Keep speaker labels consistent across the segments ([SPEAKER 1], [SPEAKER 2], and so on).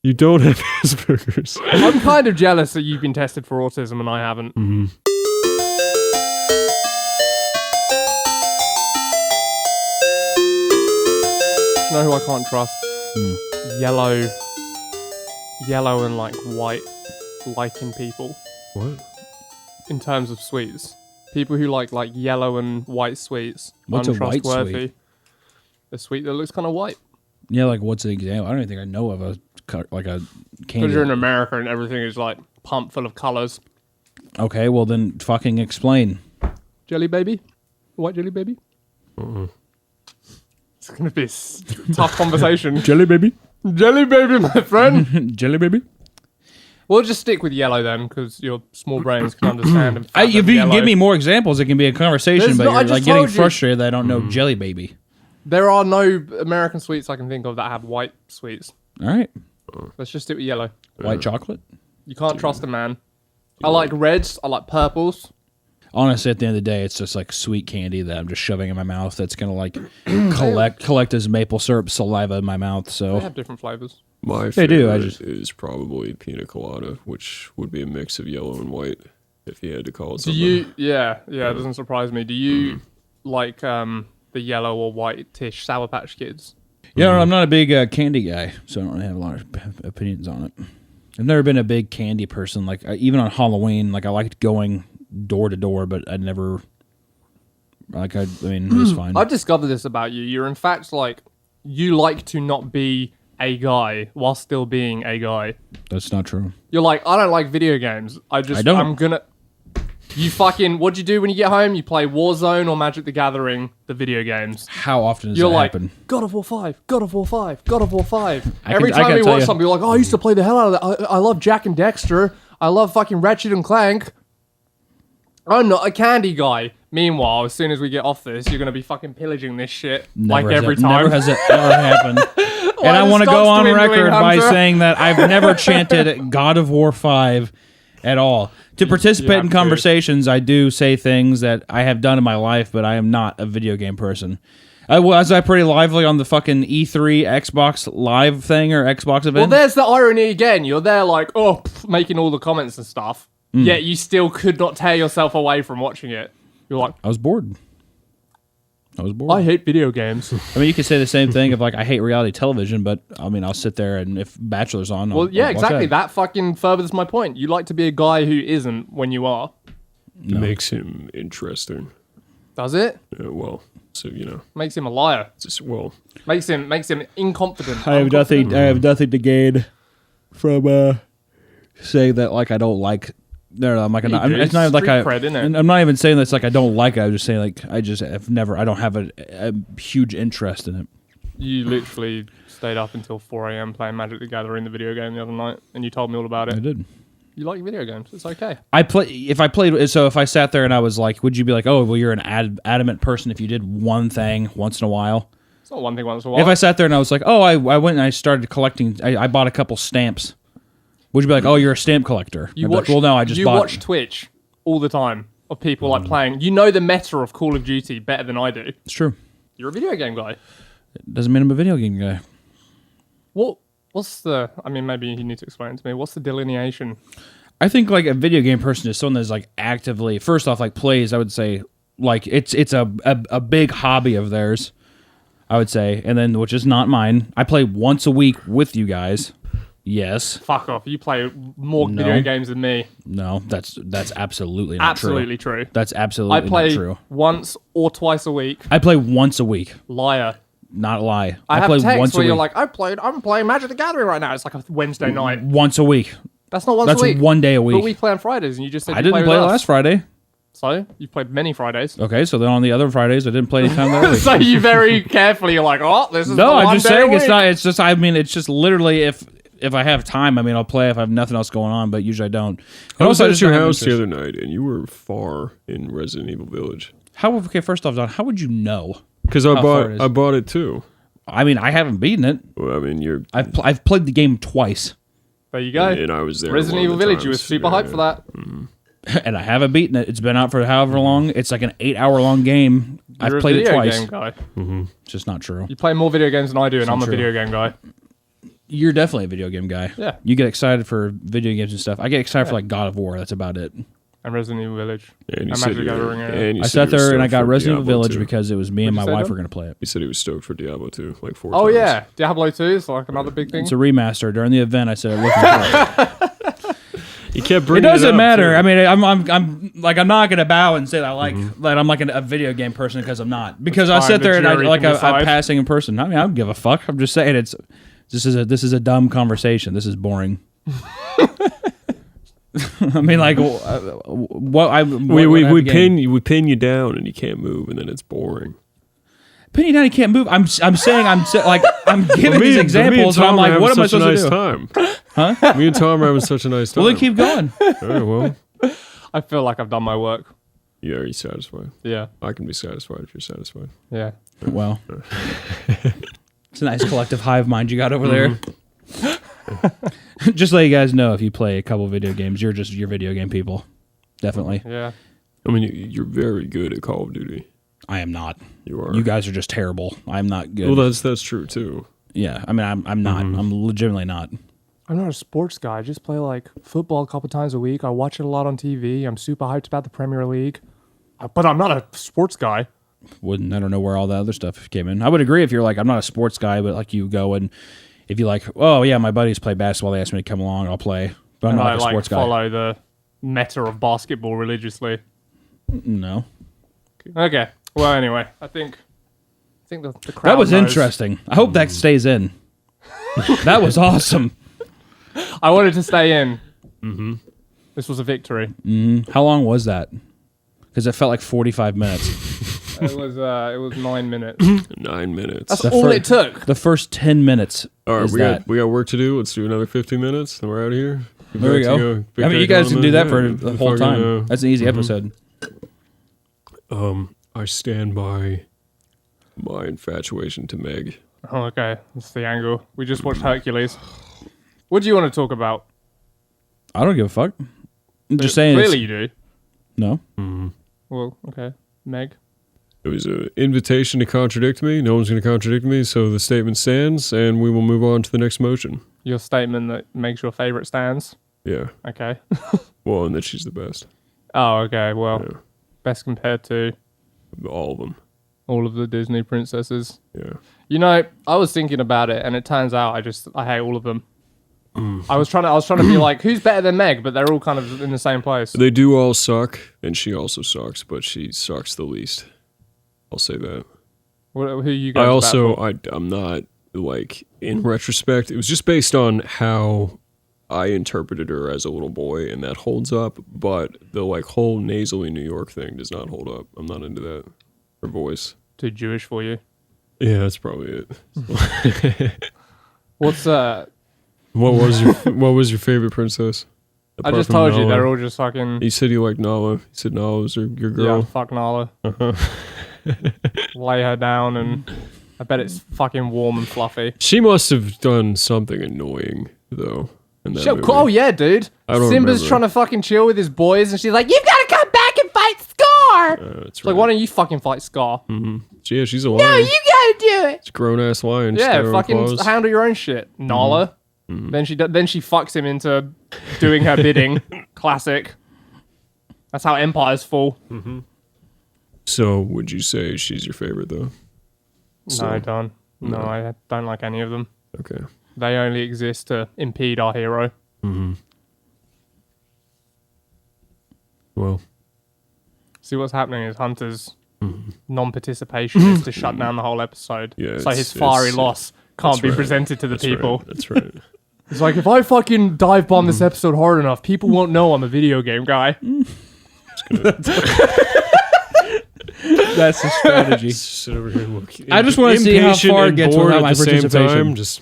[SPEAKER 1] You don't have Asperger's.
[SPEAKER 2] I'm kind of jealous that you've been tested for autism and I haven't.
[SPEAKER 1] Mm-hmm.
[SPEAKER 2] You know who I can't trust? Yellow and like white liking people.
[SPEAKER 1] What?
[SPEAKER 2] In terms of sweets. People who like yellow and white sweets.
[SPEAKER 3] What's a white
[SPEAKER 2] untrustworthy.
[SPEAKER 3] sweet?
[SPEAKER 2] A sweet that looks kind of white.
[SPEAKER 3] Yeah, like what's an example? I don't even think I know of a candy.
[SPEAKER 2] Because you're in America and everything is like pumped full of colors.
[SPEAKER 3] Okay, well then fucking explain.
[SPEAKER 2] Jelly baby? White jelly baby? It's going to be a tough conversation.
[SPEAKER 3] Jelly baby?
[SPEAKER 2] Jelly baby, my friend.
[SPEAKER 3] Jelly baby?
[SPEAKER 2] We'll just stick with yellow then, because your small brains can understand. And
[SPEAKER 3] If you
[SPEAKER 2] yellow.
[SPEAKER 3] can give me more examples, it can be a conversation, but you're like getting
[SPEAKER 2] told you.
[SPEAKER 3] frustrated that I don't know jelly baby.
[SPEAKER 2] There are no American sweets I can think of that have white sweets.
[SPEAKER 3] All right.
[SPEAKER 2] Let's just stick with yellow.
[SPEAKER 3] White chocolate?
[SPEAKER 2] You can't trust a man. I like reds. I like purples.
[SPEAKER 3] Honestly, at the end of the day, it's just like sweet candy that I'm just shoving in my mouth that's going to like collect as maple syrup saliva in my mouth.
[SPEAKER 2] They
[SPEAKER 3] So
[SPEAKER 2] have different flavors.
[SPEAKER 1] My
[SPEAKER 3] They do,
[SPEAKER 1] favorite is probably pina colada, which would be a mix of yellow and white, if you had to call it
[SPEAKER 2] Do
[SPEAKER 1] something.
[SPEAKER 2] you? Yeah, it doesn't surprise me. Do you like the yellow or white-ish Sour Patch Kids?
[SPEAKER 3] yeah, I'm not a big candy guy, so I don't really have a lot of opinions on it. I've never been a big candy person. Like even on Halloween, like I liked going door to door, but I never like. I mean, it was fine.
[SPEAKER 2] I've discovered this about you. You're in fact you like to not be a guy while still being a guy.
[SPEAKER 3] That's not true.
[SPEAKER 2] You're like, I don't like video games.
[SPEAKER 3] I don't.
[SPEAKER 2] I'm gonna. You fucking. What'd you do when you get home? You play Warzone or Magic the Gathering, the video games.
[SPEAKER 3] How often does
[SPEAKER 2] You're
[SPEAKER 3] that
[SPEAKER 2] like,
[SPEAKER 3] happen?
[SPEAKER 2] God of War 5, God of War 5, God of War 5.
[SPEAKER 3] I
[SPEAKER 2] Every
[SPEAKER 3] can
[SPEAKER 2] time we
[SPEAKER 3] tell
[SPEAKER 2] watch
[SPEAKER 3] you.
[SPEAKER 2] something, you're like, oh, I used to play the hell out of that. I love Jack and Dexter. I love fucking Ratchet and Clank. I'm not a candy guy. Meanwhile, as soon as we get off this, you're going to be fucking pillaging this shit
[SPEAKER 3] Never
[SPEAKER 2] like
[SPEAKER 3] has
[SPEAKER 2] every
[SPEAKER 3] it-
[SPEAKER 2] time.
[SPEAKER 3] Never has it ever happened. And I
[SPEAKER 2] the
[SPEAKER 3] want to go
[SPEAKER 2] stock's
[SPEAKER 3] on
[SPEAKER 2] dwindling,
[SPEAKER 3] record by
[SPEAKER 2] Hunter.
[SPEAKER 3] saying that I've never chanted God of War 5 at all. To participate
[SPEAKER 2] have
[SPEAKER 3] in
[SPEAKER 2] to.
[SPEAKER 3] conversations, I do say things that I have done in my life, but I am not a video game person. Was I pretty lively on the fucking E3 Xbox Live thing or Xbox event?
[SPEAKER 2] Well, there's the irony again. You're there like, making all the comments and stuff. Yet you still could not tear yourself away from watching it. You're like,
[SPEAKER 3] I was bored.
[SPEAKER 2] I hate video games.
[SPEAKER 3] I mean, you could say the same thing of like, I hate reality television, but I mean, I'll sit there and if Bachelor's on,
[SPEAKER 2] Well, yeah,
[SPEAKER 3] I'll watch
[SPEAKER 2] exactly. That fucking furthers my point. You like to be a guy who isn't when you are.
[SPEAKER 1] It makes him interesting.
[SPEAKER 2] Does it?
[SPEAKER 1] Well, so
[SPEAKER 2] Makes him a liar.
[SPEAKER 1] just
[SPEAKER 2] Makes him inconfident.
[SPEAKER 3] I have nothing to gain from saying that like I don't like. No, I'm like
[SPEAKER 2] Yeah, you do.
[SPEAKER 3] it's not like
[SPEAKER 2] Street cred, innit?
[SPEAKER 3] I'm not even saying that's like I don't like it. I'm just saying like I don't have a huge interest in it.
[SPEAKER 2] You literally stayed up until 4 a.m. playing Magic the Gathering, the video game, the other night, and you told me all about
[SPEAKER 3] I
[SPEAKER 2] it.
[SPEAKER 3] did.
[SPEAKER 2] You like video games. It's okay.
[SPEAKER 3] If I sat there and I was like, would you be like, oh, well, you're an adamant person if you did one thing once in a while?
[SPEAKER 2] It's not one thing once in a while.
[SPEAKER 3] If I sat there and I was like, oh, I went and I started collecting, I bought a couple stamps. Would you be like, oh, you're a stamp collector?
[SPEAKER 2] You
[SPEAKER 3] I'd be
[SPEAKER 2] watch,
[SPEAKER 3] like, well, no, I just bought.
[SPEAKER 2] watch Twitch all the time of people like playing. You know the meta of Call of Duty better than I do.
[SPEAKER 3] It's true.
[SPEAKER 2] You're a video game guy.
[SPEAKER 3] Doesn't mean I'm a video game guy.
[SPEAKER 2] What's the? I mean, maybe you need to explain it to me. What's the delineation?
[SPEAKER 3] I think like a video game person is someone that's like actively, first off, like plays. I would say like it's a big hobby of theirs. I would say, and then which is not mine. I play once a week with you guys. Yes.
[SPEAKER 2] Fuck off. You play more
[SPEAKER 3] No.
[SPEAKER 2] video games than me.
[SPEAKER 3] No, that's absolutely not
[SPEAKER 2] Absolutely true.
[SPEAKER 3] That's absolutely
[SPEAKER 2] I play
[SPEAKER 3] not true.
[SPEAKER 2] once or twice a week.
[SPEAKER 3] I play once a week.
[SPEAKER 2] Liar.
[SPEAKER 3] Not a lie.
[SPEAKER 2] I have
[SPEAKER 3] play
[SPEAKER 2] texts
[SPEAKER 3] once a
[SPEAKER 2] where
[SPEAKER 3] week.
[SPEAKER 2] you're like, I'm playing Magic the Gathering right now. It's like a Wednesday night.
[SPEAKER 3] Once a week.
[SPEAKER 2] That's not once
[SPEAKER 3] That's
[SPEAKER 2] a week.
[SPEAKER 3] one day a week.
[SPEAKER 2] But we play on Fridays, and you just said
[SPEAKER 3] I
[SPEAKER 2] you
[SPEAKER 3] didn't
[SPEAKER 2] play
[SPEAKER 3] play
[SPEAKER 2] with us.
[SPEAKER 3] last Friday.
[SPEAKER 2] So you've played many Fridays.
[SPEAKER 3] Okay, so then on the other Fridays I didn't play any time that week.
[SPEAKER 2] So you very carefully, you're like, oh, this is
[SPEAKER 3] No,
[SPEAKER 2] the
[SPEAKER 3] I'm
[SPEAKER 2] one
[SPEAKER 3] just
[SPEAKER 2] day a
[SPEAKER 3] saying it's
[SPEAKER 2] week.
[SPEAKER 3] not. It's just. I mean, it's just literally if I have time. I mean, I'll play if I have nothing else going on. But usually I don't.
[SPEAKER 1] I was
[SPEAKER 3] I
[SPEAKER 1] at
[SPEAKER 3] just
[SPEAKER 1] your
[SPEAKER 3] don't have
[SPEAKER 1] house the
[SPEAKER 3] interest.
[SPEAKER 1] other night, and you were far in Resident Evil Village.
[SPEAKER 3] How? Okay, first off, Don, how would you know?
[SPEAKER 1] Because
[SPEAKER 3] How far it is.
[SPEAKER 1] I bought it too.
[SPEAKER 3] I mean, I haven't beaten it.
[SPEAKER 1] Well, I mean,
[SPEAKER 3] I've played the game twice,
[SPEAKER 2] There you go.
[SPEAKER 1] and I was there.
[SPEAKER 2] Resident
[SPEAKER 1] one
[SPEAKER 2] Evil
[SPEAKER 1] of the
[SPEAKER 2] Village, you were
[SPEAKER 1] times.
[SPEAKER 2] super hyped for that.
[SPEAKER 3] and I haven't beaten it. It's been out for however long. It's like an 8-hour long game.
[SPEAKER 2] You're
[SPEAKER 3] I've played
[SPEAKER 2] a
[SPEAKER 3] it
[SPEAKER 2] video
[SPEAKER 3] twice.
[SPEAKER 2] game guy.
[SPEAKER 3] It's just not true.
[SPEAKER 2] You play more video games than I do, and I'm a
[SPEAKER 3] true.
[SPEAKER 2] video game guy.
[SPEAKER 3] You're definitely a video game guy.
[SPEAKER 2] Yeah.
[SPEAKER 3] You get excited for video games and stuff. I get excited for like God of War. That's about it.
[SPEAKER 2] And Resident Evil Village.
[SPEAKER 1] And you
[SPEAKER 2] I'm
[SPEAKER 1] said
[SPEAKER 2] actually
[SPEAKER 1] you-
[SPEAKER 2] gathering it.
[SPEAKER 1] and you
[SPEAKER 3] I
[SPEAKER 1] said
[SPEAKER 3] sat
[SPEAKER 1] you were
[SPEAKER 3] there and I
[SPEAKER 1] stoked
[SPEAKER 3] got
[SPEAKER 1] for
[SPEAKER 3] Resident Evil
[SPEAKER 1] Diablo
[SPEAKER 3] Village
[SPEAKER 1] 2.
[SPEAKER 3] because it was me and my
[SPEAKER 2] What'd you say,
[SPEAKER 3] wife
[SPEAKER 2] Dom?
[SPEAKER 3] were going to play it.
[SPEAKER 1] He said he was stoked for Diablo 2 like 4
[SPEAKER 2] Oh
[SPEAKER 1] times.
[SPEAKER 2] yeah, Diablo 2 is like another big thing.
[SPEAKER 3] It's a remaster. During the event, I said, "Looking for it."
[SPEAKER 1] He kept
[SPEAKER 3] It
[SPEAKER 1] bringing
[SPEAKER 3] doesn't
[SPEAKER 1] up,
[SPEAKER 3] matter.
[SPEAKER 1] too.
[SPEAKER 3] I mean, I'm not gonna bow and say that I like that I'm like a video game person because I'm not. Because I
[SPEAKER 2] That's
[SPEAKER 3] sit
[SPEAKER 2] fine,
[SPEAKER 3] there
[SPEAKER 2] the
[SPEAKER 3] and I
[SPEAKER 2] jury
[SPEAKER 3] like
[SPEAKER 2] can
[SPEAKER 3] I'm
[SPEAKER 2] decide.
[SPEAKER 3] passing in person. I mean, I don't give a fuck. I'm just saying this is a dumb conversation. This is boring. I mean, like
[SPEAKER 1] we pin you down and you can't move and then it's boring.
[SPEAKER 3] Pin you down. You can't move. I'm saying I'm giving these examples and I'm like, what am I supposed to do?
[SPEAKER 1] Time.
[SPEAKER 3] Huh?
[SPEAKER 1] Me and Tom are having such a nice time.
[SPEAKER 3] Well, then keep going.
[SPEAKER 1] All right, well,
[SPEAKER 2] I feel like I've done my work.
[SPEAKER 1] yeah, are you satisfied?
[SPEAKER 2] Yeah,
[SPEAKER 1] I can be satisfied if you're satisfied.
[SPEAKER 2] yeah.
[SPEAKER 3] Well, it's a nice collective hive mind you got over there. Just let you guys know, if you play a couple video games, you're video game people. Definitely.
[SPEAKER 2] Yeah.
[SPEAKER 1] I mean, you're very good at Call of Duty.
[SPEAKER 3] I am not.
[SPEAKER 1] You are.
[SPEAKER 3] You guys are just terrible. I'm not good.
[SPEAKER 1] Well, that's true too.
[SPEAKER 3] Yeah, I mean, I'm not. I'm legitimately not.
[SPEAKER 2] I'm not a sports guy. I just play like football a couple times a week. I watch it a lot on TV. I'm super hyped about the Premier League. But I'm not a sports guy.
[SPEAKER 3] I don't know where all that other stuff came in. I would agree if you're like, I'm not a sports guy, but like you go and if you like, oh yeah, my buddies play basketball, they ask me to come along, I'll play. But I'm
[SPEAKER 2] And
[SPEAKER 3] not
[SPEAKER 2] I
[SPEAKER 3] like a sports guy.
[SPEAKER 2] follow the meta of basketball religiously.
[SPEAKER 3] No.
[SPEAKER 2] Okay. Well, anyway, I think the crowd
[SPEAKER 3] That was
[SPEAKER 2] knows.
[SPEAKER 3] interesting. I hope that stays in. That was awesome.
[SPEAKER 2] I wanted to stay in. Mm-hmm. This was a victory.
[SPEAKER 3] How long was that? Because it felt like 45 minutes.
[SPEAKER 2] It was 9 minutes.
[SPEAKER 1] 9 minutes.
[SPEAKER 2] That's
[SPEAKER 3] The
[SPEAKER 2] all
[SPEAKER 3] fir-
[SPEAKER 2] it took.
[SPEAKER 3] The first 10 minutes.
[SPEAKER 1] All right,
[SPEAKER 3] is
[SPEAKER 1] we
[SPEAKER 3] that.
[SPEAKER 1] got work to do. Let's do another 15 minutes, then we're out of here.
[SPEAKER 3] There we go. I mean, you guys can do that for the whole time. That's an easy episode.
[SPEAKER 1] I stand by my infatuation to Meg.
[SPEAKER 2] Oh, okay. That's the angle. We just watched Hercules. What do you want to talk about?
[SPEAKER 3] I don't give a fuck. I'm just saying.
[SPEAKER 2] Clearly you do.
[SPEAKER 3] No.
[SPEAKER 2] Well, okay. Meg.
[SPEAKER 1] It was an invitation to contradict me. No one's going to contradict me, so the statement stands, and we will move on to the next motion.
[SPEAKER 2] Your statement that makes your favorite stands.
[SPEAKER 1] Yeah.
[SPEAKER 2] Okay.
[SPEAKER 1] Well, and that she's the best.
[SPEAKER 2] Oh, okay. Well,
[SPEAKER 1] Yeah.
[SPEAKER 2] best compared to
[SPEAKER 1] All of them.
[SPEAKER 2] all of the Disney princesses.
[SPEAKER 1] Yeah.
[SPEAKER 2] You know, I was thinking about it, and it turns out I hate all of them. I was trying to be like, who's better than Meg? But they're all kind of in the same place.
[SPEAKER 1] They do all suck, and she also sucks, but she sucks the least. I'll say that.
[SPEAKER 2] Who you guys?
[SPEAKER 1] I
[SPEAKER 2] bad
[SPEAKER 1] also,
[SPEAKER 2] for?
[SPEAKER 1] I'm not, like, in retrospect, it was just based on how I interpreted her as a little boy, and that holds up, but the, like, whole nasally New York thing does not hold up. I'm not into that. Her voice.
[SPEAKER 2] Too Jewish for you.
[SPEAKER 1] Yeah, that's probably it.
[SPEAKER 2] What's
[SPEAKER 1] What was your favorite princess?
[SPEAKER 2] I
[SPEAKER 1] Apart
[SPEAKER 2] just
[SPEAKER 1] from
[SPEAKER 2] told you
[SPEAKER 1] Nala?
[SPEAKER 2] they're all just fucking.
[SPEAKER 1] You said you liked Nala. You said Nala was your
[SPEAKER 2] Yeah,
[SPEAKER 1] girl.
[SPEAKER 2] fuck Nala. Lay her down, and I bet it's fucking warm and fluffy.
[SPEAKER 1] She must have done something annoying though. In that movie.
[SPEAKER 2] Oh yeah, dude.
[SPEAKER 1] I don't
[SPEAKER 2] Simba's
[SPEAKER 1] remember.
[SPEAKER 2] trying to fucking chill with his boys, and she's like, "You've got to come back and fight Scar."
[SPEAKER 1] That's
[SPEAKER 2] It's
[SPEAKER 1] right.
[SPEAKER 2] like, why don't you fucking fight Scar?
[SPEAKER 1] Yeah, she's a lion.
[SPEAKER 2] No, you gotta do it.
[SPEAKER 1] She's a grown ass lion. She's got
[SPEAKER 2] Yeah,
[SPEAKER 1] her own
[SPEAKER 2] fucking
[SPEAKER 1] claws.
[SPEAKER 2] handle your own shit, Nala. Then she fucks him into doing her bidding. Classic. That's how empires fall.
[SPEAKER 1] So, would you say she's your favorite though?
[SPEAKER 2] No, I don't. No, I don't like any of them.
[SPEAKER 1] Okay.
[SPEAKER 2] They only exist to impede our hero.
[SPEAKER 1] Well,
[SPEAKER 2] See, what's happening is Hunter's non-participation is to shut down the whole episode.
[SPEAKER 1] Yeah,
[SPEAKER 2] so his
[SPEAKER 1] it's-
[SPEAKER 2] fiery
[SPEAKER 1] it's-
[SPEAKER 2] loss can't
[SPEAKER 1] that's
[SPEAKER 2] be
[SPEAKER 1] right.
[SPEAKER 2] presented to the
[SPEAKER 1] that's
[SPEAKER 2] people.
[SPEAKER 1] Right. That's right.
[SPEAKER 2] It's like, if I fucking dive bomb this episode hard enough, people won't know I'm a video game guy.
[SPEAKER 3] That's the strategy.
[SPEAKER 1] Sit over here and look.
[SPEAKER 3] I just wanna see how
[SPEAKER 1] impatient
[SPEAKER 3] far it
[SPEAKER 1] and
[SPEAKER 3] gets
[SPEAKER 1] bored
[SPEAKER 3] without
[SPEAKER 1] at
[SPEAKER 3] my
[SPEAKER 1] the same
[SPEAKER 3] participation.
[SPEAKER 1] time, just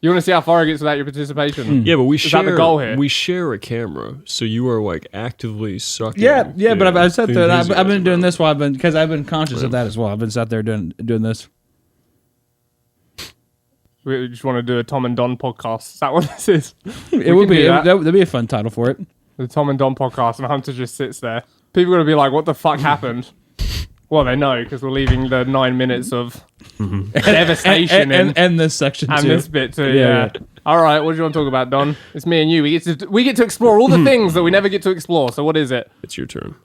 [SPEAKER 2] You want to see how far it gets without your participation?
[SPEAKER 1] yeah, but we
[SPEAKER 2] Is
[SPEAKER 1] share
[SPEAKER 2] that the goal here?
[SPEAKER 1] we share a camera, so you are like actively sucking.
[SPEAKER 3] Yeah, but I've sat there. I've been
[SPEAKER 1] enthusiasm
[SPEAKER 3] doing
[SPEAKER 1] out.
[SPEAKER 3] this while I've been conscious of that as well. I've been sat there doing this.
[SPEAKER 2] We just want to do a Tom and Don podcast. Is that what this is?
[SPEAKER 3] It would
[SPEAKER 2] can
[SPEAKER 3] be
[SPEAKER 2] do that.
[SPEAKER 3] that'd be a fun title for it.
[SPEAKER 2] The Tom and Don podcast, and Hunter just sits there. People are going to be like, what the fuck happened? Well, they know, because we're leaving the 9 minutes of devastation in.
[SPEAKER 3] And this section
[SPEAKER 2] And
[SPEAKER 3] too.
[SPEAKER 2] this bit too,
[SPEAKER 3] Yeah,
[SPEAKER 2] yeah. All right, what do you want to talk about, Don? It's me and you. We get to explore all the things that we never get to explore. So what is it?
[SPEAKER 1] It's your turn.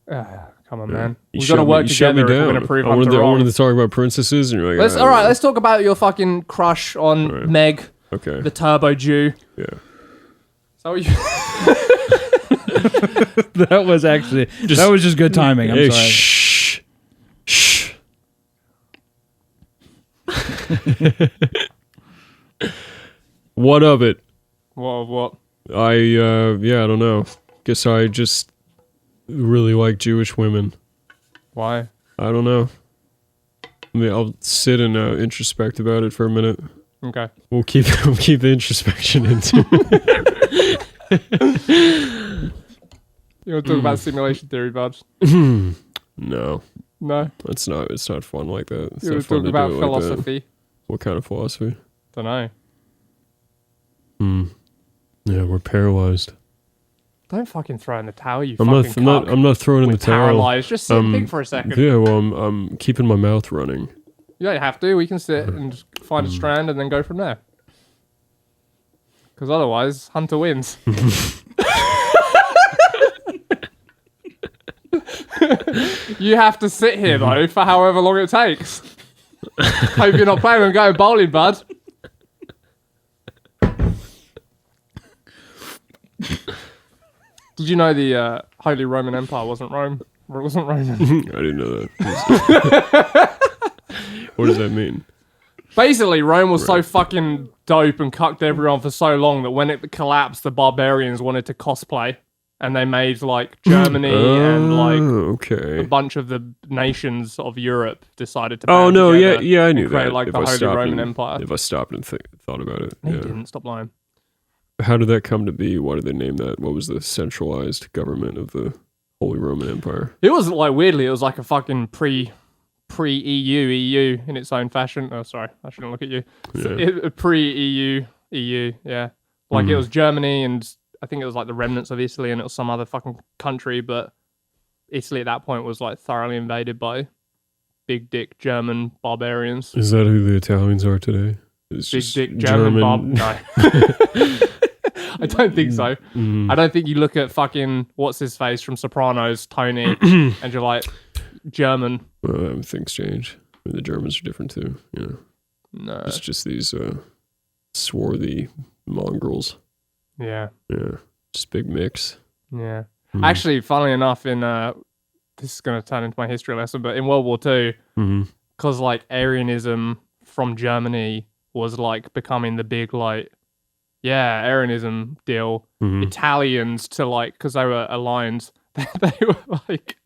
[SPEAKER 2] Come on, man.
[SPEAKER 1] You
[SPEAKER 2] We've got to work
[SPEAKER 1] shut me
[SPEAKER 2] together if we're
[SPEAKER 1] down.
[SPEAKER 2] going to prove
[SPEAKER 1] I
[SPEAKER 2] Hunter wrong.
[SPEAKER 1] wanted to talk about princesses, and you're like,
[SPEAKER 2] All right, let's talk about your fucking crush on Meg,
[SPEAKER 1] Okay.
[SPEAKER 2] the Turbo Jew.
[SPEAKER 1] Yeah.
[SPEAKER 2] So you.
[SPEAKER 3] That was actually that was just good timing. I'm
[SPEAKER 1] Hey,
[SPEAKER 3] sorry.
[SPEAKER 1] shh. What of it?
[SPEAKER 2] What?
[SPEAKER 1] I don't know. Guess I just really like Jewish women.
[SPEAKER 2] Why?
[SPEAKER 1] I don't know. I mean, I'll sit and introspect about it for a minute.
[SPEAKER 2] Okay.
[SPEAKER 1] We'll keep the introspection into.
[SPEAKER 2] You want to talk about simulation theory, bud?
[SPEAKER 1] No,
[SPEAKER 2] No.
[SPEAKER 1] it's not fun like that. It's
[SPEAKER 2] You
[SPEAKER 1] not
[SPEAKER 2] want to
[SPEAKER 1] fun
[SPEAKER 2] talk
[SPEAKER 1] to
[SPEAKER 2] about
[SPEAKER 1] do it like that.
[SPEAKER 2] philosophy?
[SPEAKER 1] What kind of philosophy?
[SPEAKER 2] Don't know.
[SPEAKER 1] Yeah, we're paralyzed.
[SPEAKER 2] Don't fucking throw in the towel, you
[SPEAKER 1] I'm
[SPEAKER 2] fucking
[SPEAKER 1] not throwing in the
[SPEAKER 2] We're
[SPEAKER 1] towel.
[SPEAKER 2] paralyzed. Just sit and think for a second.
[SPEAKER 1] Yeah, well, I'm keeping my mouth running.
[SPEAKER 2] You don't have to. We can sit and just find a strand and then go from there. Because otherwise, Hunter wins. You have to sit here, though, for however long it takes. Hope you're not planning on going bowling, bud. Did you know the Holy Roman Empire wasn't Rome? Or it wasn't Roman?
[SPEAKER 1] I didn't know that. What does that mean?
[SPEAKER 2] Basically, Rome was so fucking dope and cucked everyone for so long that when it collapsed, the barbarians wanted to cosplay. And they made, like, Germany and, like,
[SPEAKER 1] okay.
[SPEAKER 2] a bunch of the nations of Europe decided to
[SPEAKER 1] Oh
[SPEAKER 2] band
[SPEAKER 1] no,
[SPEAKER 2] together
[SPEAKER 1] yeah, I knew
[SPEAKER 2] and create,
[SPEAKER 1] that.
[SPEAKER 2] like,
[SPEAKER 1] If
[SPEAKER 2] the
[SPEAKER 1] I
[SPEAKER 2] Holy
[SPEAKER 1] stopped
[SPEAKER 2] Roman
[SPEAKER 1] and-
[SPEAKER 2] Empire.
[SPEAKER 1] If I stopped and thought about it,
[SPEAKER 2] No,
[SPEAKER 1] yeah.
[SPEAKER 2] you didn't. Stop lying.
[SPEAKER 1] How did that come to be? Why did they name that? What was the centralized government of the Holy Roman Empire?
[SPEAKER 2] It was, like, weirdly, it was like a fucking pre-EU in its own fashion. Oh, sorry. I shouldn't look at you.
[SPEAKER 1] Yeah.
[SPEAKER 2] Pre-EU, yeah. Like, it was Germany and I think it was, like, the remnants of Italy and it was some other fucking country, but Italy at that point was, like, thoroughly invaded by big dick German barbarians.
[SPEAKER 1] Is that who the Italians are today? It's
[SPEAKER 2] Big
[SPEAKER 1] just
[SPEAKER 2] dick German No. I don't think so. I don't think you look at fucking what's his face from Sopranos, Tony, and you're like German.
[SPEAKER 1] Well, things change. I mean, the Germans are different too. You know,
[SPEAKER 2] No.
[SPEAKER 1] it's just these swarthy mongrels.
[SPEAKER 2] Yeah.
[SPEAKER 1] Yeah, just big mix.
[SPEAKER 2] Yeah. Actually, funnily enough, in this is going to turn into my history lesson, but in World War II, because like Aryanism from Germany was like becoming the big like, yeah, Aryanism deal. Italians to like, because they were aligned, they were like,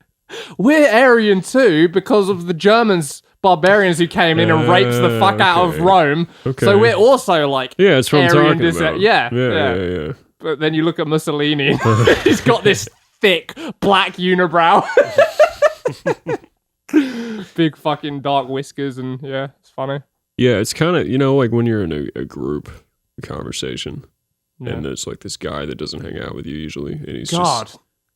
[SPEAKER 2] we're Aryan too because of the Germans, barbarians who came in and raped the fuck out of Rome.
[SPEAKER 1] Okay.
[SPEAKER 2] So we're also like,
[SPEAKER 1] Yeah, it's what I'm
[SPEAKER 2] Aryan
[SPEAKER 1] talking about.
[SPEAKER 2] Yeah. But then you look at Mussolini, he's got this thick black unibrow, big fucking dark whiskers, and yeah, it's funny.
[SPEAKER 1] Yeah, it's kind of, you know, like when you're in a group conversation
[SPEAKER 2] Yeah.
[SPEAKER 1] and there's like this guy that doesn't hang out with you usually, and he's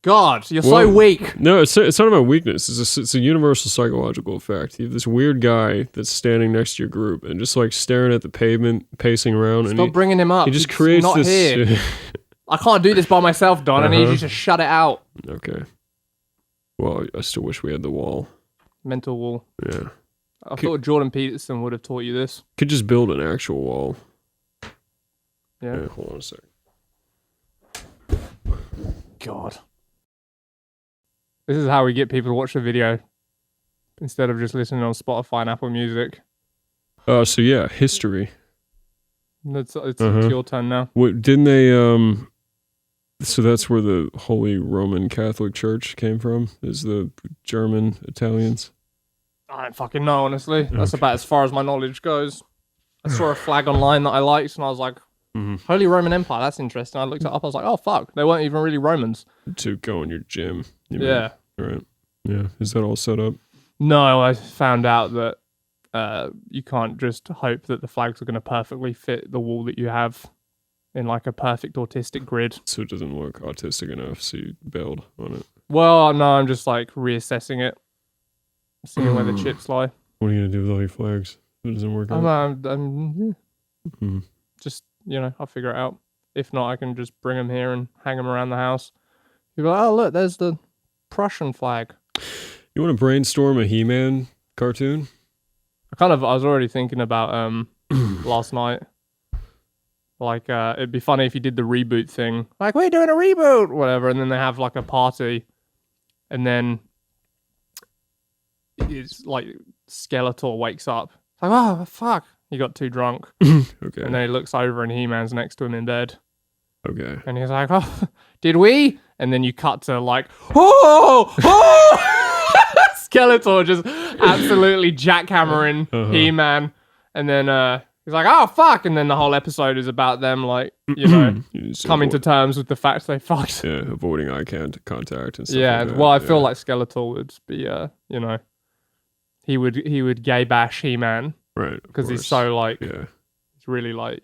[SPEAKER 2] God, you're so
[SPEAKER 1] Well,
[SPEAKER 2] weak.
[SPEAKER 1] No, it's not about weakness. It's a universal psychological effect. You have this weird guy that's standing next to your group and just like staring at the pavement, pacing around, and
[SPEAKER 2] Stop bringing him up.
[SPEAKER 1] he just
[SPEAKER 2] He's
[SPEAKER 1] creates
[SPEAKER 2] not
[SPEAKER 1] this.
[SPEAKER 2] here. I can't do this by myself, Don. I need you to shut it out.
[SPEAKER 1] Okay. Well, I still wish we had the wall.
[SPEAKER 2] Mental wall.
[SPEAKER 1] Yeah.
[SPEAKER 2] I thought Jordan Peterson would have taught you this.
[SPEAKER 1] Could just build an actual wall.
[SPEAKER 2] Yeah.
[SPEAKER 1] Hold on a sec.
[SPEAKER 2] God. This is how we get people to watch the video instead of just listening on Spotify and Apple Music.
[SPEAKER 1] So yeah, history.
[SPEAKER 2] It's your turn now.
[SPEAKER 1] What didn't they? So that's where the Holy Roman Catholic Church came from. Is the German Italians?
[SPEAKER 2] I don't fucking know, honestly. That's about as far as my knowledge goes. I saw a flag online that I liked, and I was like, Holy Roman Empire, that's interesting. I looked it up, I was like, oh, fuck. They weren't even really Romans.
[SPEAKER 1] To go in your gym. You mean?
[SPEAKER 2] Yeah.
[SPEAKER 1] Right. Yeah. Is that all set up?
[SPEAKER 2] No, I found out that you can't just hope that the flags are going to perfectly fit the wall that you have in like a perfect autistic grid.
[SPEAKER 1] So it doesn't look autistic enough, so you bailed on it.
[SPEAKER 2] Well, no, I'm just like reassessing it, seeing where the chips lie.
[SPEAKER 1] What are you gonna do with all your flags? If it doesn't work out.
[SPEAKER 2] I'm just I'll figure it out. If not, I can just bring them here and hang them around the house. You go, oh look, there's the Prussian flag.
[SPEAKER 1] You want to brainstorm a He-Man cartoon?
[SPEAKER 2] I was already thinking about last night. Like, it'd be funny if you did the reboot thing. Like, we're doing a reboot, whatever, and then they have like a party, and then it's like Skeletor wakes up. It's like, oh fuck, he got too drunk.
[SPEAKER 1] Okay.
[SPEAKER 2] And then he looks over and He-Man's next to him in bed.
[SPEAKER 1] Okay.
[SPEAKER 2] And he's like, oh, did we? And then you cut to like, oh! Skeletor just absolutely jackhammering He-Man. And then he's like, oh, fuck. And then the whole episode is about them, like, coming to terms with the fact they fucked.
[SPEAKER 1] Yeah, avoiding eye contact and stuff
[SPEAKER 2] Yeah,
[SPEAKER 1] like that.
[SPEAKER 2] well, I feel like Skeletor would be, he would gay bash He-Man.
[SPEAKER 1] Right.
[SPEAKER 2] Because he's so, like,
[SPEAKER 1] yeah.
[SPEAKER 2] he's really, like,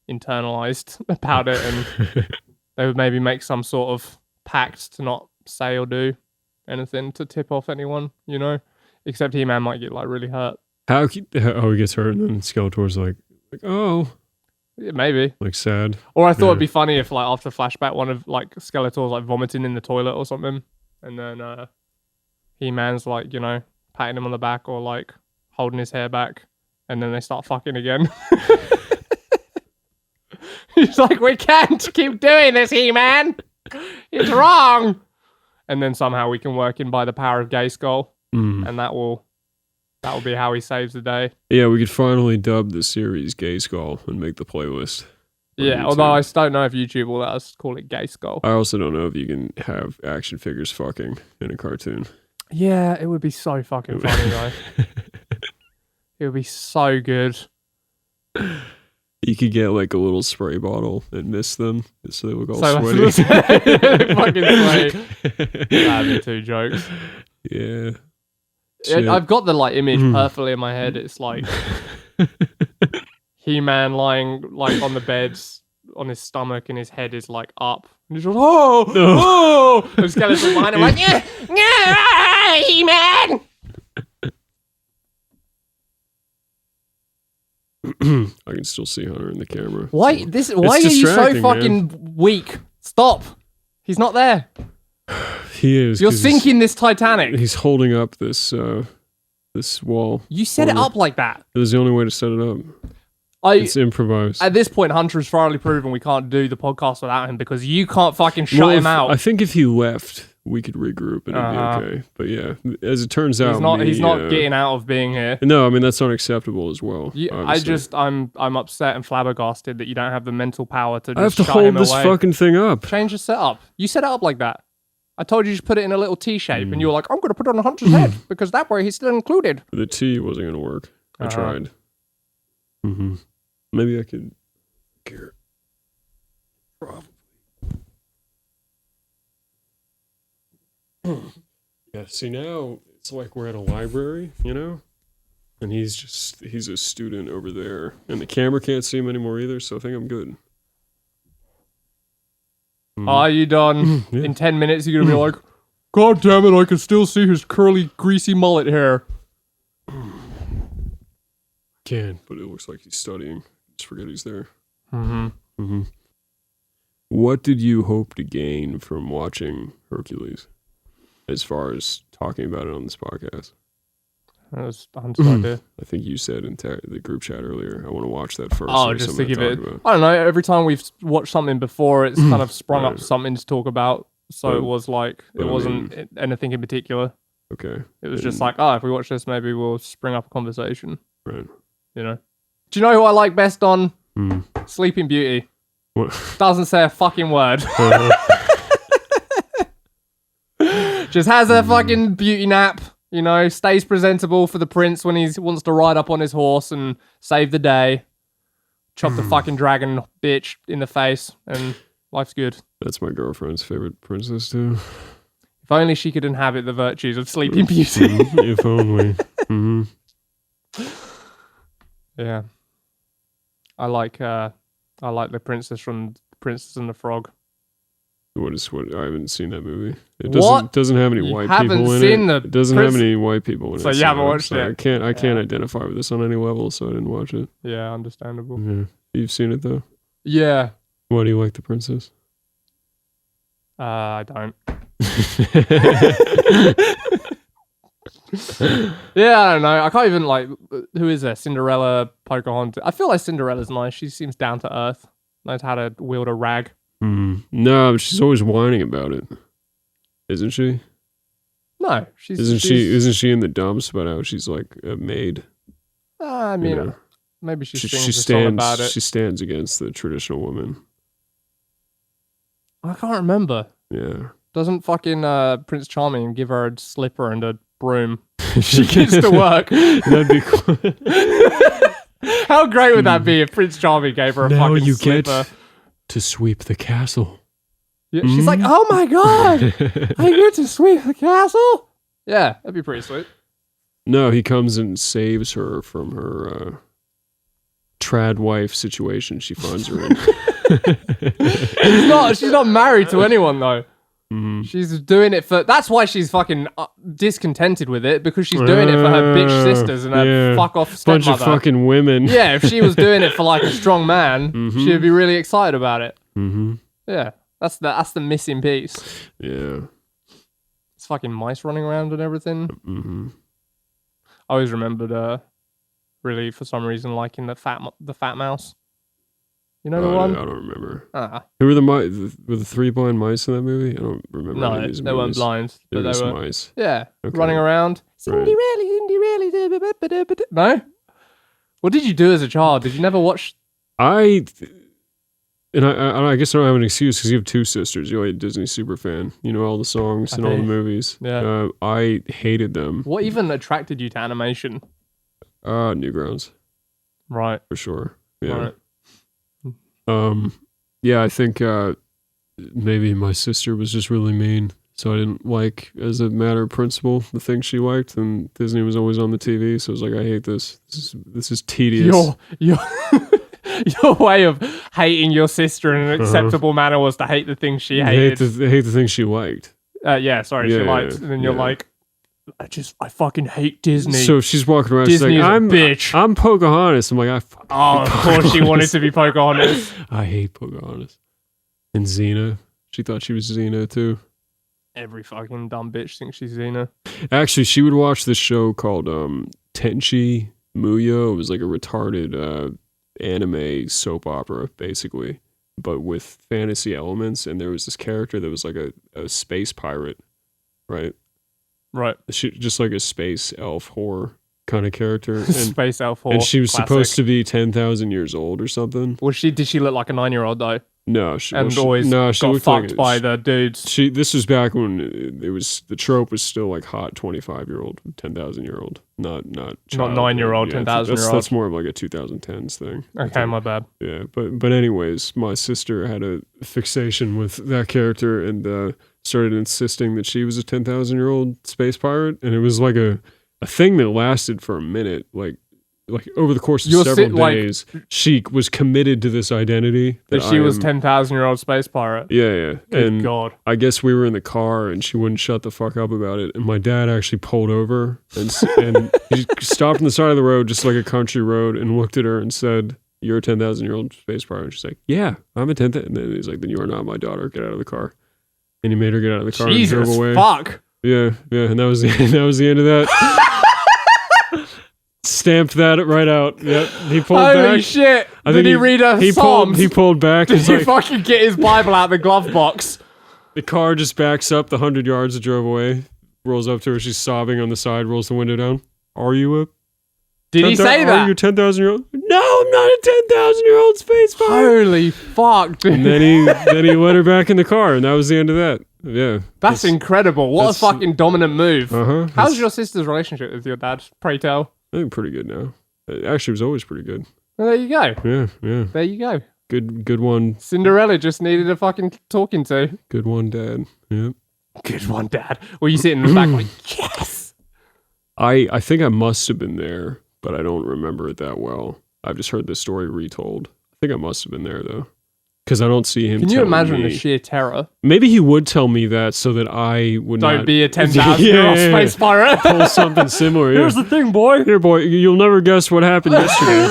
[SPEAKER 2] internalized about it. And they would maybe make some sort of pact to not say or do anything to tip off anyone, Except He-Man might get, like, really hurt.
[SPEAKER 1] How he gets hurt and then Skeletor's like, oh.
[SPEAKER 2] Yeah, maybe.
[SPEAKER 1] Like, sad.
[SPEAKER 2] Or I thought it'd be funny if, like, after flashback, one of, like, Skeletor's, like, vomiting in the toilet or something. And then He-Man's, like, patting him on the back or, like, holding his hair back. And then they start fucking again. He's like, we can't keep doing this, He-Man. It's wrong. And then somehow we can work in by the power of Gay Skull. And that will be how he saves the day.
[SPEAKER 1] Yeah, we could finally dub the series Gay Skull and make the playlist.
[SPEAKER 2] Yeah, although I don't know if YouTube will let us call it Gay Skull.
[SPEAKER 1] I also don't know if you can have action figures fucking in a cartoon.
[SPEAKER 2] Yeah, it would be so fucking funny, though. It would be so good.
[SPEAKER 1] You could get like a little spray bottle and mist them so they look all
[SPEAKER 2] So
[SPEAKER 1] sweaty.
[SPEAKER 2] fucking spray. That'd be two jokes.
[SPEAKER 1] Yeah.
[SPEAKER 2] I've got the like image perfectly in my head. It's like He-Man lying like on the bed on his stomach and his head is like up. And he's just, oh! And Skeleton behind him like, yeah, He-Man!
[SPEAKER 1] I can still see Hunter in the camera.
[SPEAKER 2] Why
[SPEAKER 1] so
[SPEAKER 2] are you so
[SPEAKER 1] distracting,
[SPEAKER 2] fucking weak? Stop. He's not there.
[SPEAKER 1] He is.
[SPEAKER 2] You're sinking this Titanic.
[SPEAKER 1] He's holding up this this wall.
[SPEAKER 2] You set it up like that.
[SPEAKER 1] It was the only way to set it up. It's improvised.
[SPEAKER 2] At this point, Hunter has thoroughly proven we can't do the podcast without him because you can't fucking shut him out.
[SPEAKER 1] I think if he left, we could regroup and it'd be okay. But yeah, as it turns out,
[SPEAKER 2] he's not getting out of being here.
[SPEAKER 1] No, I mean that's unacceptable as well.
[SPEAKER 2] I'm upset and flabbergasted that you don't have the mental power to just
[SPEAKER 1] I have to
[SPEAKER 2] shut
[SPEAKER 1] hold
[SPEAKER 2] him
[SPEAKER 1] this
[SPEAKER 2] away.
[SPEAKER 1] fucking thing up.
[SPEAKER 2] Change the setup. You set it up like that. I told you to put it in a little T shape, and you were like, "I'm going to put it on Hunter's head because that way he's still included."
[SPEAKER 1] The T wasn't going to work. I tried. Maybe I could. Here. Probably. Yeah. See, now it's like we're at a library, and he's a student over there, and the camera can't see him anymore either. So I think I'm good.
[SPEAKER 2] Are you done?
[SPEAKER 1] Yeah.
[SPEAKER 2] In 10 minutes, you're going to be like, God damn it, I can still see his curly, greasy mullet hair.
[SPEAKER 1] Can, but it looks like he's studying. Just forget he's there. What did you hope to gain from watching Hercules as far as talking about it on this podcast?
[SPEAKER 2] That was Hunter's idea.
[SPEAKER 1] I think you said in the group chat earlier, I want to watch that first.
[SPEAKER 2] Oh, just to give it... I don't know, every time we've watched something before, it's kind of sprung up something to talk about. So it was like, it wasn't anything in particular.
[SPEAKER 1] Okay.
[SPEAKER 2] It was just like, if we watch this, maybe we'll spring up a conversation.
[SPEAKER 1] Right.
[SPEAKER 2] Do you know who I like best on? Sleeping Beauty.
[SPEAKER 1] What?
[SPEAKER 2] Doesn't say a fucking word. Just has a fucking beauty nap. Stays presentable for the prince when he wants to ride up on his horse and save the day. Chop the fucking dragon bitch in the face, and life's good.
[SPEAKER 1] That's my girlfriend's favorite princess too.
[SPEAKER 2] If only she could inhabit the virtues of Sleeping Beauty.
[SPEAKER 1] If only.
[SPEAKER 2] Yeah. I like the princess from Princess and the Frog.
[SPEAKER 1] What? I haven't seen that movie. It
[SPEAKER 2] What?
[SPEAKER 1] doesn't have any
[SPEAKER 2] You
[SPEAKER 1] white
[SPEAKER 2] haven't
[SPEAKER 1] people in
[SPEAKER 2] seen
[SPEAKER 1] it.
[SPEAKER 2] the
[SPEAKER 1] It doesn't have any white people in it.
[SPEAKER 2] So you haven't watched it?
[SPEAKER 1] I can't identify with this on any level, so I didn't watch it.
[SPEAKER 2] Yeah, understandable.
[SPEAKER 1] Yeah. You've seen it though?
[SPEAKER 2] Yeah.
[SPEAKER 1] Why do you like the princess?
[SPEAKER 2] I don't. Yeah, I don't know. I can't even like. Who is there? Cinderella, Pocahontas. I feel like Cinderella's nice. She seems down to earth. Knows how to wield a rag.
[SPEAKER 1] No, but she's always whining about it, isn't she?
[SPEAKER 2] No,
[SPEAKER 1] Isn't she in the dumps about how she's like a maid?
[SPEAKER 2] I mean,
[SPEAKER 1] You know?
[SPEAKER 2] maybe she sings
[SPEAKER 1] She
[SPEAKER 2] a song about it.
[SPEAKER 1] She stands against the traditional woman.
[SPEAKER 2] I can't remember.
[SPEAKER 1] Yeah.
[SPEAKER 2] Doesn't fucking Prince Charming give her a slipper and a broom? She gets to work.
[SPEAKER 1] That'd be cool.
[SPEAKER 2] How great would that be if Prince Charming gave her a
[SPEAKER 1] Now
[SPEAKER 2] fucking
[SPEAKER 1] you
[SPEAKER 2] slipper?
[SPEAKER 1] get to sweep the castle.
[SPEAKER 2] Yeah, she's like, oh my god, I get to sweep the castle? Yeah, that'd be pretty sweet.
[SPEAKER 1] No, he comes and saves her from her trad wife situation she finds her in.
[SPEAKER 2] She's not married to anyone though.
[SPEAKER 1] Mm-hmm.
[SPEAKER 2] She's doing it for. That's why she's fucking discontented with it, because she's doing it for her bitch sisters and her fuck off stepmother.
[SPEAKER 1] Bunch of fucking women.
[SPEAKER 2] Yeah, if she was doing it for like a strong man, she would be really excited about it.
[SPEAKER 1] Mm-hmm.
[SPEAKER 2] Yeah, that's the missing piece.
[SPEAKER 1] Yeah.
[SPEAKER 2] It's fucking mice running around and everything.
[SPEAKER 1] Mm-hmm.
[SPEAKER 2] I always remembered, really for some reason liking the fat mouse. You know the one?
[SPEAKER 1] I don't remember.
[SPEAKER 2] Ah.
[SPEAKER 1] Who were the mice? Were the 3 blind mice in that movie? I don't remember.
[SPEAKER 2] No,
[SPEAKER 1] any of these
[SPEAKER 2] they weren't
[SPEAKER 1] movies.
[SPEAKER 2] blind, but they were
[SPEAKER 1] mice.
[SPEAKER 2] Yeah,
[SPEAKER 1] Okay.
[SPEAKER 2] running around. Cindy really. No. What did you do as a child? Did you never watch?
[SPEAKER 1] I guess I don't have an excuse because you have 2 sisters. You're like a Disney super fan. You know all the songs and all the movies.
[SPEAKER 2] Yeah.
[SPEAKER 1] I hated them.
[SPEAKER 2] What even attracted you to animation?
[SPEAKER 1] Newgrounds
[SPEAKER 2] Right.
[SPEAKER 1] for sure. Yeah.
[SPEAKER 2] Right.
[SPEAKER 1] Yeah, I think maybe my sister was just really mean, so I didn't like, as a matter of principle, the thing she liked, and Disney was always on the TV, so I was like, I hate this. This is tedious.
[SPEAKER 2] Your way of hating your sister in an acceptable manner was to hate the things she hated.
[SPEAKER 1] I hate the thing she liked.
[SPEAKER 2] She liked, and then you're like, I fucking hate Disney.
[SPEAKER 1] So if she's walking around,
[SPEAKER 2] Disney
[SPEAKER 1] she's like,
[SPEAKER 2] is a bitch.
[SPEAKER 1] I'm Pocahontas. I'm like,
[SPEAKER 2] of course she wanted to be Pocahontas.
[SPEAKER 1] I hate Pocahontas. And Xena. She thought she was Xena too.
[SPEAKER 2] Every fucking dumb bitch thinks she's Xena.
[SPEAKER 1] Actually, she would watch this show called Tenchi Muyo. It was like a retarded anime soap opera, basically, but with fantasy elements. And there was this character that was like a space pirate, right?
[SPEAKER 2] Right.
[SPEAKER 1] Just like a space elf whore kind of character. And,
[SPEAKER 2] space elf whore.
[SPEAKER 1] And she was
[SPEAKER 2] classic.
[SPEAKER 1] supposed to be 10,000 years old or something.
[SPEAKER 2] Did she look like a 9-year-old though?
[SPEAKER 1] No,
[SPEAKER 2] she
[SPEAKER 1] got
[SPEAKER 2] fucked
[SPEAKER 1] like
[SPEAKER 2] by the dudes.
[SPEAKER 1] This was back when the trope was still like hot 25-year-old, 10,000-year-old, not
[SPEAKER 2] 9-year-old, 10,000-year-old.
[SPEAKER 1] That's more of like a 2010s thing.
[SPEAKER 2] Okay, my bad.
[SPEAKER 1] Yeah, but anyways, my sister had a fixation with that character and started insisting that she was a 10,000-year-old space pirate, and it was like a thing that lasted for a minute, like over the course of several days. She was committed to this identity
[SPEAKER 2] that she was 10,000-year-old space pirate.
[SPEAKER 1] Yeah.
[SPEAKER 2] Good God.
[SPEAKER 1] I guess we were in the car and she wouldn't shut the fuck up about it. And my dad actually pulled over and he stopped on the side of the road, just like a country road, and looked at her and said, "You're a 10,000-year-old space pirate." And she's like, "Yeah, I'm a 10,000." And then he's like, "Then you are not my daughter. Get out of the car." And he made her get out of the car and drove away.
[SPEAKER 2] Fuck.
[SPEAKER 1] Yeah. And that was the end of that. Stamped that right out. Yep. He pulled back.
[SPEAKER 2] Holy shit. Did he read her Psalms?
[SPEAKER 1] He pulled back.
[SPEAKER 2] Did he fucking get his Bible out of the glove box?
[SPEAKER 1] The car just backs up the 100 yards it drove away. Rolls up to her. She's sobbing on the side. Rolls the window down. "Are you a...
[SPEAKER 2] Did he say that?
[SPEAKER 1] Are you a 10,000-year-old? No, I'm not a 10,000-year-old space pirate."
[SPEAKER 2] Holy fuck, dude.
[SPEAKER 1] And then he let her back in the car, and that was the end of that. Yeah.
[SPEAKER 2] That's incredible. What a fucking dominant move.
[SPEAKER 1] Uh-huh.
[SPEAKER 2] How's your sister's relationship with your dad? Pray tell.
[SPEAKER 1] I think pretty good now. Actually, it was always pretty good.
[SPEAKER 2] Well, there you go.
[SPEAKER 1] Yeah.
[SPEAKER 2] There you go.
[SPEAKER 1] Good one.
[SPEAKER 2] Cinderella just needed a fucking talking to.
[SPEAKER 1] Good one, Dad. Yeah.
[SPEAKER 2] Good one, Dad. Were you sitting in the back like, yes?
[SPEAKER 1] I think I must have been there, but I don't remember it that well. I've just heard this story retold. I think I must have been there, though. Because I don't see him.
[SPEAKER 2] Can you imagine
[SPEAKER 1] me.
[SPEAKER 2] the sheer terror?
[SPEAKER 1] Maybe he would tell me that so that I would
[SPEAKER 2] Don't
[SPEAKER 1] not
[SPEAKER 2] be a 10,000-year-old space pirate.
[SPEAKER 1] Pull something similar.
[SPEAKER 2] Here's the thing, boy.
[SPEAKER 1] Here, boy. You'll never guess what happened yesterday.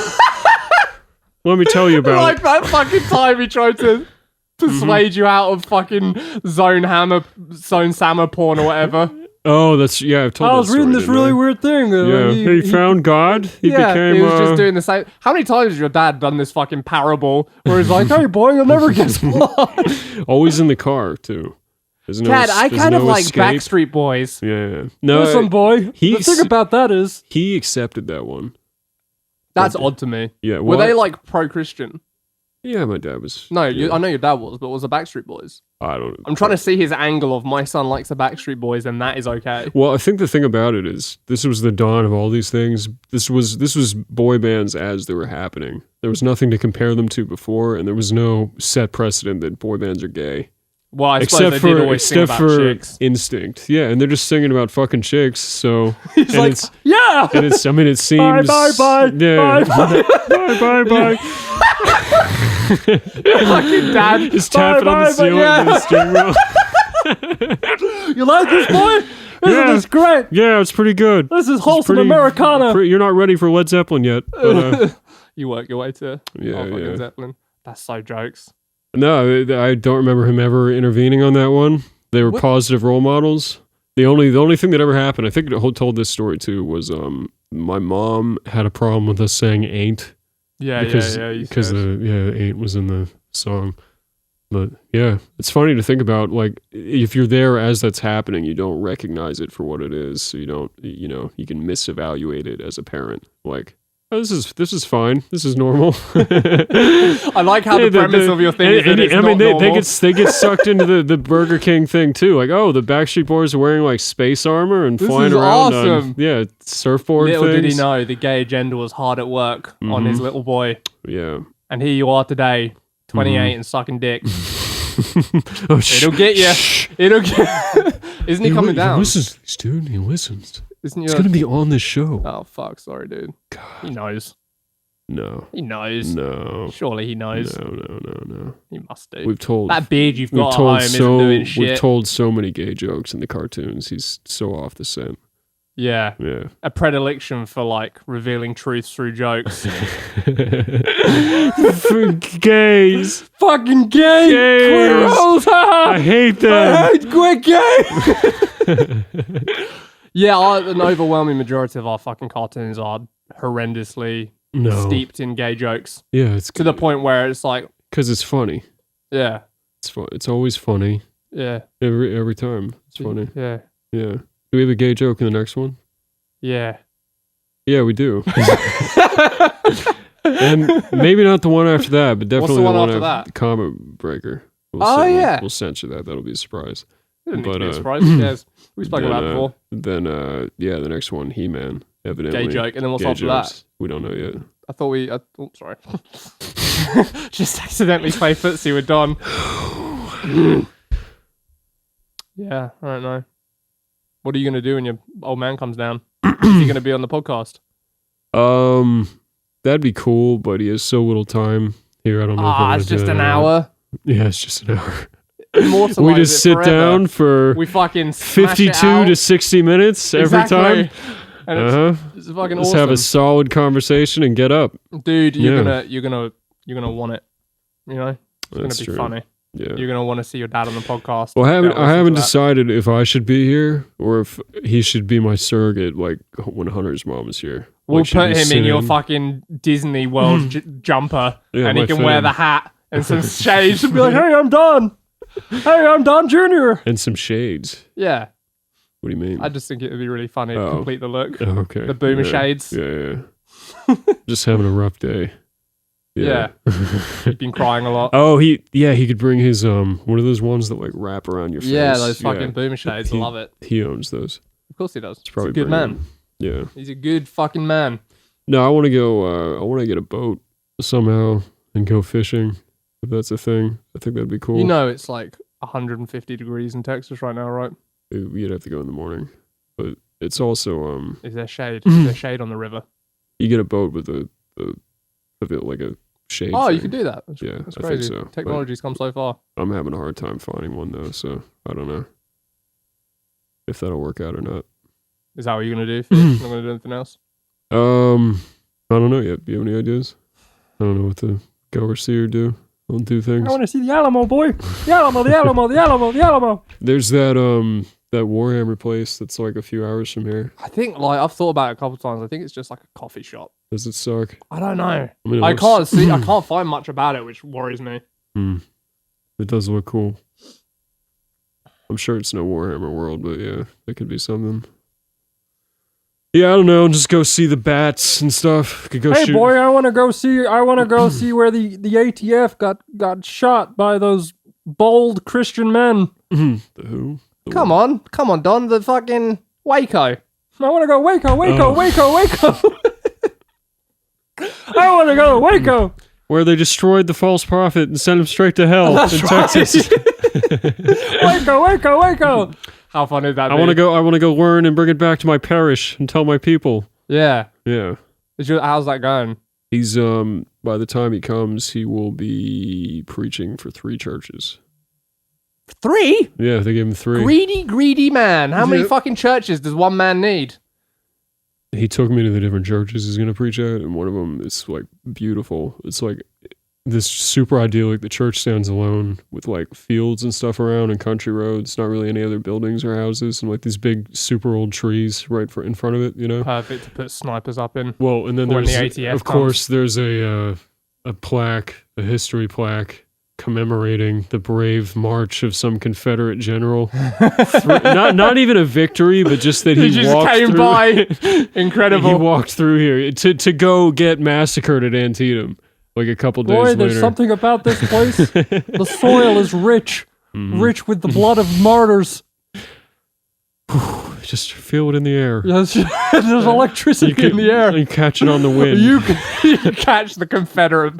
[SPEAKER 1] let me tell you about
[SPEAKER 2] Like that fucking time he tried to persuade you out of fucking Zone Sammer porn or whatever.
[SPEAKER 1] Oh, that's I've told.
[SPEAKER 2] I was reading this really weird thing.
[SPEAKER 1] Yeah, he found God. He became.
[SPEAKER 2] He was just doing the same. How many times has your dad done this fucking parable where he's like, "Hey, boy, you'll never guess what."
[SPEAKER 1] Always in the car too. There's no,
[SPEAKER 2] Dad, I
[SPEAKER 1] there's
[SPEAKER 2] kind of
[SPEAKER 1] no
[SPEAKER 2] like
[SPEAKER 1] escape.
[SPEAKER 2] Backstreet Boys.
[SPEAKER 1] Yeah. No,
[SPEAKER 2] Listen, boy. The thing about that is
[SPEAKER 1] he accepted that one.
[SPEAKER 2] that's odd to me.
[SPEAKER 1] Yeah.
[SPEAKER 2] Were they like pro-Christian?
[SPEAKER 1] Yeah, my dad was.
[SPEAKER 2] No,
[SPEAKER 1] yeah.
[SPEAKER 2] I know your dad was, but was the Backstreet Boys?
[SPEAKER 1] I don't.
[SPEAKER 2] I'm trying to see his angle of my son likes the Backstreet Boys, and that is okay.
[SPEAKER 1] Well, I think the thing about it is this was the dawn of all these things. This was boy bands as they were happening. There was nothing to compare them to before, and there was no set precedent that boy bands are gay.
[SPEAKER 2] Well, I suppose they did always sing
[SPEAKER 1] except
[SPEAKER 2] about
[SPEAKER 1] for
[SPEAKER 2] chicks.
[SPEAKER 1] Instinct. Yeah, and they're just singing about fucking chicks. So
[SPEAKER 2] He's like, yeah.
[SPEAKER 1] and it's. I mean, it seems.
[SPEAKER 2] Bye.
[SPEAKER 1] Yeah. Bye.
[SPEAKER 2] Your fucking dad
[SPEAKER 1] Just tapping on the ceiling with the steering wheel.
[SPEAKER 2] You like this, boy? Isn't this great?
[SPEAKER 1] Yeah, it's pretty good.
[SPEAKER 2] This is wholesome Americana.
[SPEAKER 1] You're not ready for Led Zeppelin yet. But,
[SPEAKER 2] You work your way to fucking Zeppelin. That's so jokes.
[SPEAKER 1] no, I don't remember him ever intervening on that one. They were positive role models. The only thing that ever happened, I think I told this story too, was my mom had a problem with us saying "ain't." Because ain't was in the song. But yeah, it's funny to think about, like, if you're there as that's happening, you don't recognize it for what it is. So you don't, you can misevaluate it as a parent. Like, oh, this is fine. This is normal.
[SPEAKER 2] I like how the premise of your thing is that it's not normal.
[SPEAKER 1] They get sucked into the Burger King thing too. Like, oh, the Backstreet Boys are wearing like space armor and flying around
[SPEAKER 2] awesome.
[SPEAKER 1] on surfboard
[SPEAKER 2] Little
[SPEAKER 1] things.
[SPEAKER 2] did he know the gay agenda was hard at work on his little boy.
[SPEAKER 1] Yeah.
[SPEAKER 2] And here you are today, 28 and sucking dick.
[SPEAKER 1] Oh,
[SPEAKER 2] It'll get you. It'll get. Isn't he coming down?
[SPEAKER 1] He listens, dude. He listens.
[SPEAKER 2] Isn't
[SPEAKER 1] He's gonna be on this show.
[SPEAKER 2] Oh fuck! Sorry, dude.
[SPEAKER 1] God.
[SPEAKER 2] He knows.
[SPEAKER 1] No.
[SPEAKER 2] He knows.
[SPEAKER 1] No.
[SPEAKER 2] Surely he knows.
[SPEAKER 1] No.
[SPEAKER 2] He must do.
[SPEAKER 1] We've told
[SPEAKER 2] that beard you've got at home isn't doing shit.
[SPEAKER 1] We've told so many gay jokes in the cartoons. He's so off the scent.
[SPEAKER 2] Yeah.
[SPEAKER 1] Yeah.
[SPEAKER 2] A predilection for like revealing truths through jokes.
[SPEAKER 1] For gays.
[SPEAKER 2] Fucking gay.
[SPEAKER 1] Gays.
[SPEAKER 2] Queeros.
[SPEAKER 1] I hate them.
[SPEAKER 2] I hate queer gay. Yeah, an overwhelming majority of our fucking cartoons are horrendously steeped in gay jokes.
[SPEAKER 1] Yeah, it's
[SPEAKER 2] to the point where it's like,
[SPEAKER 1] because it's funny.
[SPEAKER 2] Yeah.
[SPEAKER 1] It's fun. It's always funny.
[SPEAKER 2] Yeah.
[SPEAKER 1] Every time. It's funny.
[SPEAKER 2] Yeah.
[SPEAKER 1] Yeah. Do we have a gay joke in the next one?
[SPEAKER 2] Yeah.
[SPEAKER 1] Yeah, we do. And maybe not the one after that, but definitely
[SPEAKER 2] What's the one
[SPEAKER 1] after
[SPEAKER 2] that?
[SPEAKER 1] the Comment Breaker. We'll censor that. That'll be a surprise.
[SPEAKER 2] It didn't need to be a surprise. Who cares? We spoke about it before.
[SPEAKER 1] Then, the next one, He-Man, evidently.
[SPEAKER 2] Gay joke. And then what's
[SPEAKER 1] gay
[SPEAKER 2] after
[SPEAKER 1] jokes.
[SPEAKER 2] that?
[SPEAKER 1] We don't know yet.
[SPEAKER 2] I thought sorry. Just accidentally play footsie with Don. Yeah, I don't know. What are you going to do when your old man comes down? Is he going to be on the podcast?
[SPEAKER 1] That'd be cool, but he has so little time here. I don't know.
[SPEAKER 2] It's just an hour.
[SPEAKER 1] Yeah, it's just an hour.
[SPEAKER 2] Immortalize
[SPEAKER 1] We just sit
[SPEAKER 2] forever.
[SPEAKER 1] down for
[SPEAKER 2] we fucking
[SPEAKER 1] 52 to 60 minutes every time.
[SPEAKER 2] And it's fucking
[SPEAKER 1] Let's
[SPEAKER 2] awesome.
[SPEAKER 1] have a solid conversation and get up.
[SPEAKER 2] Dude, you're gonna want it. You know, it's
[SPEAKER 1] That's
[SPEAKER 2] gonna be
[SPEAKER 1] true.
[SPEAKER 2] funny.
[SPEAKER 1] Yeah.
[SPEAKER 2] You're gonna want to see your dad on the podcast.
[SPEAKER 1] Well, I haven't decided if I should be here or if he should be my surrogate, like when Hunter's mom is here.
[SPEAKER 2] We'll
[SPEAKER 1] Like, should
[SPEAKER 2] put
[SPEAKER 1] he
[SPEAKER 2] him
[SPEAKER 1] sit
[SPEAKER 2] in your fucking Disney World jumper,
[SPEAKER 1] Yeah,
[SPEAKER 2] and he
[SPEAKER 1] my
[SPEAKER 2] can wear
[SPEAKER 1] fam.
[SPEAKER 2] the hat and some shades and be like, "Hey, I'm Don. Hey, I'm Don Jr."
[SPEAKER 1] And some shades.
[SPEAKER 2] Yeah.
[SPEAKER 1] What do you mean?
[SPEAKER 2] I just think it would be really funny to complete the look.
[SPEAKER 1] Oh, okay.
[SPEAKER 2] The boomer shades.
[SPEAKER 1] Yeah. Just having a rough day.
[SPEAKER 2] Yeah. You've been crying a lot.
[SPEAKER 1] Oh, he could bring his one of those ones that like wrap around your face.
[SPEAKER 2] Yeah, those fucking boomer shades. I love it.
[SPEAKER 1] He owns those.
[SPEAKER 2] Of course he does. He's
[SPEAKER 1] probably
[SPEAKER 2] a good
[SPEAKER 1] bring
[SPEAKER 2] man.
[SPEAKER 1] them. Yeah.
[SPEAKER 2] He's a good fucking man.
[SPEAKER 1] No, I want to go. I want to get a boat somehow and go fishing. If that's a thing, I think that'd be cool.
[SPEAKER 2] You know, it's like 150 degrees in Texas right now, right?
[SPEAKER 1] You'd have to go in the morning, but it's also
[SPEAKER 2] Is there shade? Is there shade on the river?
[SPEAKER 1] You get a boat with a like a shade.
[SPEAKER 2] Oh,
[SPEAKER 1] thing.
[SPEAKER 2] you could do that. That's
[SPEAKER 1] Yeah,
[SPEAKER 2] that's
[SPEAKER 1] I think
[SPEAKER 2] crazy.
[SPEAKER 1] so,
[SPEAKER 2] Technology's come so far.
[SPEAKER 1] I'm having a hard time finding one though, so I don't know if that'll work out or not.
[SPEAKER 2] Is that what you're gonna do? You're not gonna do anything else?
[SPEAKER 1] I don't know yet. Do you have any ideas? I don't know what the go or see or do. I'll do things.
[SPEAKER 2] I want to see the Alamo, boy. The Alamo, the Alamo, the Alamo, the Alamo.
[SPEAKER 1] There's that Warhammer place that's like a few hours from here.
[SPEAKER 2] I think, like, I've thought about it a couple of times. I think it's just like a coffee shop.
[SPEAKER 1] Does it suck?
[SPEAKER 2] I don't know.
[SPEAKER 1] I mean,
[SPEAKER 2] I can't find much about it, which worries me.
[SPEAKER 1] It does look cool. I'm sure it's no Warhammer World, but yeah, it could be something. Yeah, I don't know. Just go see the bats and stuff. Could go
[SPEAKER 2] Hey,
[SPEAKER 1] shoot.
[SPEAKER 2] boy, I want to go see where the ATF got shot by those bold Christian men.
[SPEAKER 1] The who?
[SPEAKER 2] Come on, Don. The fucking Waco. I want to go Waco. I want to go to Waco.
[SPEAKER 1] Where they destroyed the false prophet and sent him straight to hell in Texas.
[SPEAKER 2] Waco. How fun is that?
[SPEAKER 1] I want to go learn and bring it back to my parish and tell my people.
[SPEAKER 2] Yeah.
[SPEAKER 1] Yeah.
[SPEAKER 2] How's that going?
[SPEAKER 1] He's by the time he comes, he will be preaching for 3 churches.
[SPEAKER 2] 3?
[SPEAKER 1] Yeah, they gave him 3.
[SPEAKER 2] Greedy man. How many fucking churches does one man need?
[SPEAKER 1] He took me to the different churches he's going to preach at, and one of them is like beautiful. It's like this super idyllic. The church stands alone with like fields and stuff around and country roads, not really any other buildings or houses, and like these big super old trees right in front of it, you know?
[SPEAKER 2] Perfect to put snipers up in.
[SPEAKER 1] Well, and then
[SPEAKER 2] when
[SPEAKER 1] there's,
[SPEAKER 2] the ATF
[SPEAKER 1] of course, there's a plaque, a history plaque, commemorating the brave march of some Confederate general. Not even a victory, but just that he
[SPEAKER 2] just
[SPEAKER 1] walked
[SPEAKER 2] came
[SPEAKER 1] through.
[SPEAKER 2] by. Incredible.
[SPEAKER 1] He walked through here to go get massacred at Antietam like a couple days later.
[SPEAKER 2] Boy, there's something about this place. The soil is rich. Rich with the blood of martyrs.
[SPEAKER 1] Just feel it in the air.
[SPEAKER 2] There's electricity in the air.
[SPEAKER 1] You catch it on the wind.
[SPEAKER 2] You catch the Confederate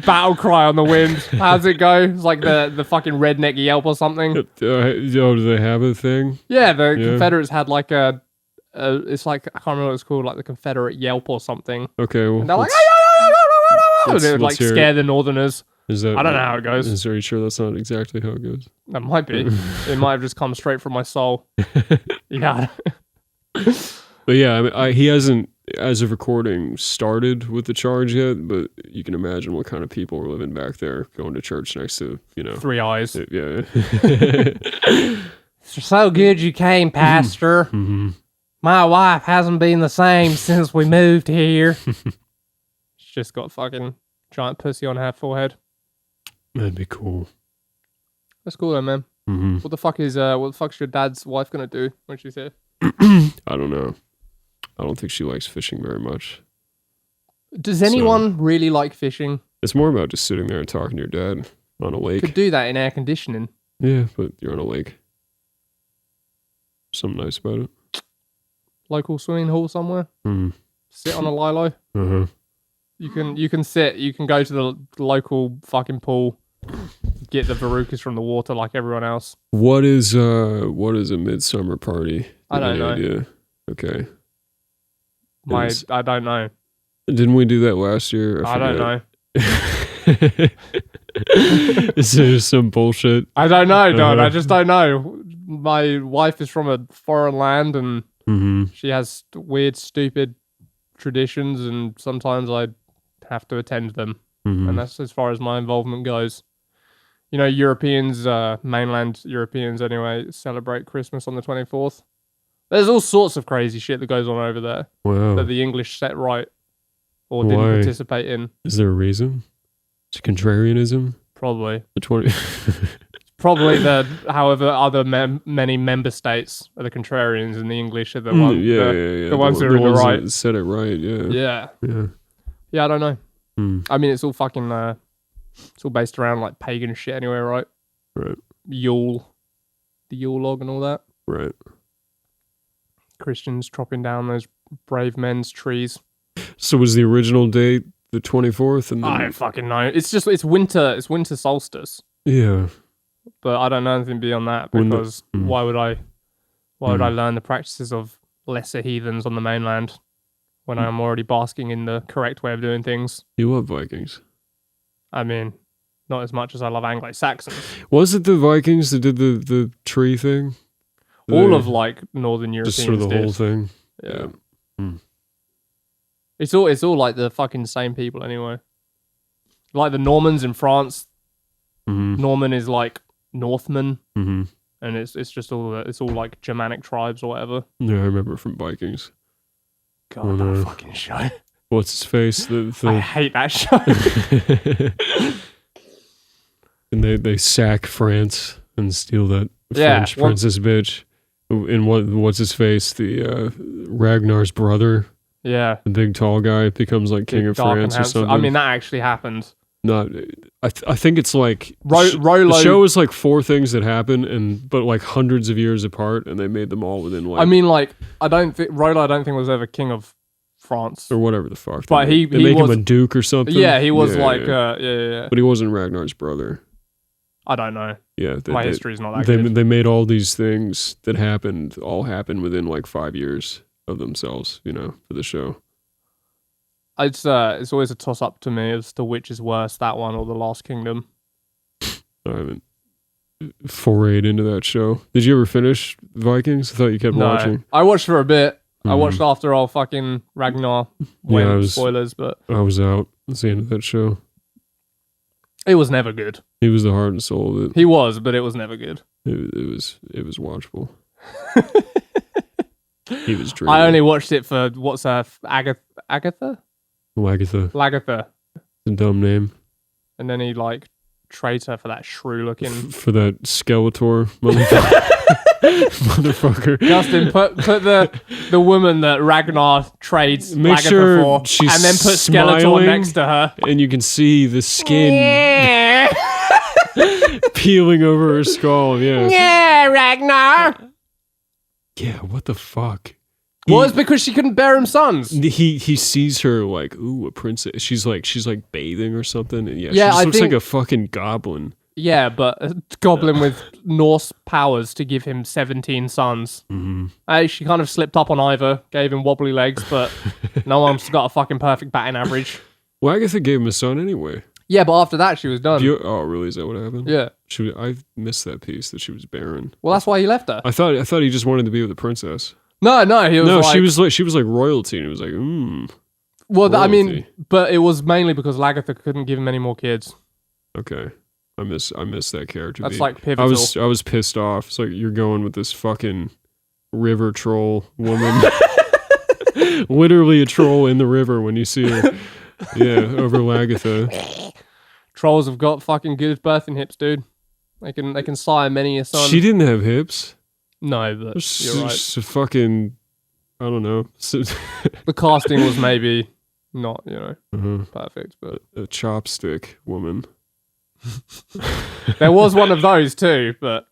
[SPEAKER 2] battle cry on the wind. How's it go? It's like the fucking redneck yelp or something.
[SPEAKER 1] Do they have a thing?
[SPEAKER 2] Yeah, the Confederates had like it's like, I can't remember what it's called, like the Confederate yelp or something.
[SPEAKER 1] Okay, well,
[SPEAKER 2] And they're like, and they would like scare the Northerners. I don't know how it goes.
[SPEAKER 1] Are you sure that's not exactly how it goes?
[SPEAKER 2] That might be. It might have just come straight from my soul. Yeah.
[SPEAKER 1] But yeah, I mean, he hasn't, as of recording, started with the charge yet, but you can imagine what kind of people are living back there, going to church next to,
[SPEAKER 2] 3 eyes.
[SPEAKER 1] Yeah.
[SPEAKER 2] So good you came, Pastor. My wife hasn't been the same since we moved here. She's just got fucking giant pussy on her forehead.
[SPEAKER 1] That'd be cool.
[SPEAKER 2] That's cool though, man. What the fuck's your dad's wife gonna do when she's here?
[SPEAKER 1] I don't know. I don't think she likes fishing very much.
[SPEAKER 2] Does anyone really like fishing?
[SPEAKER 1] It's more about just sitting there and talking to your dad on a lake.
[SPEAKER 2] Could do that in air conditioning.
[SPEAKER 1] Yeah, but you're on a lake. Something nice about it.
[SPEAKER 2] Local swimming hall somewhere. Sit on a lilo. You can sit. You can go to the local fucking pool. Get the verrucas from the water like everyone else.
[SPEAKER 1] What is a midsummer party?
[SPEAKER 2] I don't
[SPEAKER 1] Any
[SPEAKER 2] know.
[SPEAKER 1] idea? Okay.
[SPEAKER 2] I don't know.
[SPEAKER 1] Didn't we do that last year?
[SPEAKER 2] I don't know.
[SPEAKER 1] Is there some bullshit?
[SPEAKER 2] I don't know, Don. I just don't know. My wife is from a foreign land and she has weird, stupid traditions, and sometimes I have to attend them. And that's as far as my involvement goes. Europeans, mainland Europeans anyway, celebrate Christmas on the 24th. There's all sorts of crazy shit that goes on over there that the English set right or didn't participate in.
[SPEAKER 1] Is there a reason? It's contrarianism?
[SPEAKER 2] Probably.
[SPEAKER 1] The 20...
[SPEAKER 2] Probably however many member states are the contrarians and the English are the ones the ones that are in the right.
[SPEAKER 1] That said it right, yeah.
[SPEAKER 2] Yeah, I don't know. I mean, it's all fucking it's all based around like pagan shit anyway, right?
[SPEAKER 1] Right.
[SPEAKER 2] Yule, the Yule log and all that.
[SPEAKER 1] Right.
[SPEAKER 2] Christians chopping down those brave men's trees.
[SPEAKER 1] So was the original date the 24th? And
[SPEAKER 2] I don't fucking know. It's winter. It's winter solstice.
[SPEAKER 1] Yeah.
[SPEAKER 2] But I don't know anything beyond that because why would I learn the practices of lesser heathens on the mainland when I'm already basking in the correct way of doing things?
[SPEAKER 1] You love Vikings.
[SPEAKER 2] I mean, not as much as I love Anglo-Saxons.
[SPEAKER 1] Was it the Vikings that did the tree thing?
[SPEAKER 2] All of like Northern Europeans
[SPEAKER 1] just sort of the whole thing.
[SPEAKER 2] Yeah. It's all like the fucking same people anyway. Like the Normans in France.
[SPEAKER 1] Mm-hmm.
[SPEAKER 2] Norman is like Northman,
[SPEAKER 1] Mm-hmm.
[SPEAKER 2] and it's just all like Germanic tribes or whatever.
[SPEAKER 1] Yeah, I remember from Vikings.
[SPEAKER 2] God, that fucking show.
[SPEAKER 1] What's his face?
[SPEAKER 2] I hate that show.
[SPEAKER 1] And they sack France and steal that French princess bitch. And what's his face? The Ragnar's brother.
[SPEAKER 2] Yeah,
[SPEAKER 1] the big tall guy becomes like king of France or something.
[SPEAKER 2] I mean, that actually happened.
[SPEAKER 1] Not, I think it's like
[SPEAKER 2] Rolo.
[SPEAKER 1] The show is like 4 things that happen, but like hundreds of years apart, and they made them all within like.
[SPEAKER 2] I mean, like Rolo, I don't think was ever king of France
[SPEAKER 1] or whatever the fuck.
[SPEAKER 2] But
[SPEAKER 1] they make him a duke or something.
[SPEAKER 2] Yeah, he was
[SPEAKER 1] yeah. But he wasn't Ragnar's brother.
[SPEAKER 2] I don't know.
[SPEAKER 1] Yeah,
[SPEAKER 2] my history's not that good.
[SPEAKER 1] They made all these things that all happened within like 5 years of themselves, for the show.
[SPEAKER 2] It's always a toss up to me as to which is worse, that one or The Last Kingdom.
[SPEAKER 1] I haven't forayed into that show. Did you ever finish Vikings? I thought you kept watching.
[SPEAKER 2] I watched for a bit. I watched after all fucking Ragnar. Spoilers, but
[SPEAKER 1] I was out. That's the end of that show.
[SPEAKER 2] It was never good.
[SPEAKER 1] He was the heart and soul of it.
[SPEAKER 2] He was, but it was never good.
[SPEAKER 1] It was watchable. He was dreaming.
[SPEAKER 2] I only watched it for what's her Agatha? Lagatha.
[SPEAKER 1] It's a dumb name.
[SPEAKER 2] And then he like traded her for that shrew looking
[SPEAKER 1] for that Skeletor motherfucker.
[SPEAKER 2] Justin, put the woman that Ragnar trades Lagatha for, and then put Skeletor next to her,
[SPEAKER 1] and you can see the skin peeling over her skull.
[SPEAKER 2] Yeah, Ragnar.
[SPEAKER 1] Yeah, what the fuck?
[SPEAKER 2] Well, it's because she couldn't bear him sons.
[SPEAKER 1] He sees her like, ooh, a princess. She's like bathing or something. And she looks like a fucking goblin.
[SPEAKER 2] Yeah, but a goblin with Norse powers to give him 17 sons.
[SPEAKER 1] Mm-hmm.
[SPEAKER 2] She kind of slipped up on Ivor, gave him wobbly legs, but no one's got a fucking perfect batting average.
[SPEAKER 1] Well, Agatha gave him a son anyway.
[SPEAKER 2] Yeah, but after that, she was done.
[SPEAKER 1] Oh, really? Is that what happened?
[SPEAKER 2] Yeah.
[SPEAKER 1] I missed that piece that she was barren.
[SPEAKER 2] Well, that's why he left her.
[SPEAKER 1] I thought he just wanted to be with the princess.
[SPEAKER 2] No, he was
[SPEAKER 1] she was like royalty, and it was like,
[SPEAKER 2] Well,
[SPEAKER 1] royalty.
[SPEAKER 2] I mean, but it was mainly because Lagatha couldn't give him any more kids.
[SPEAKER 1] Okay, I miss that character.
[SPEAKER 2] That's like pivotal.
[SPEAKER 1] I was pissed off. It's like you're going with this fucking river troll woman, literally a troll in the river when you see her. Yeah, over Lagatha.
[SPEAKER 2] Trolls have got fucking good birthing hips, dude. They can sire many a son.
[SPEAKER 1] She didn't have hips.
[SPEAKER 2] No, but you're right.
[SPEAKER 1] Fucking, I don't know.
[SPEAKER 2] The casting was maybe not, perfect, but
[SPEAKER 1] a chopstick woman.
[SPEAKER 2] There was one of those too, but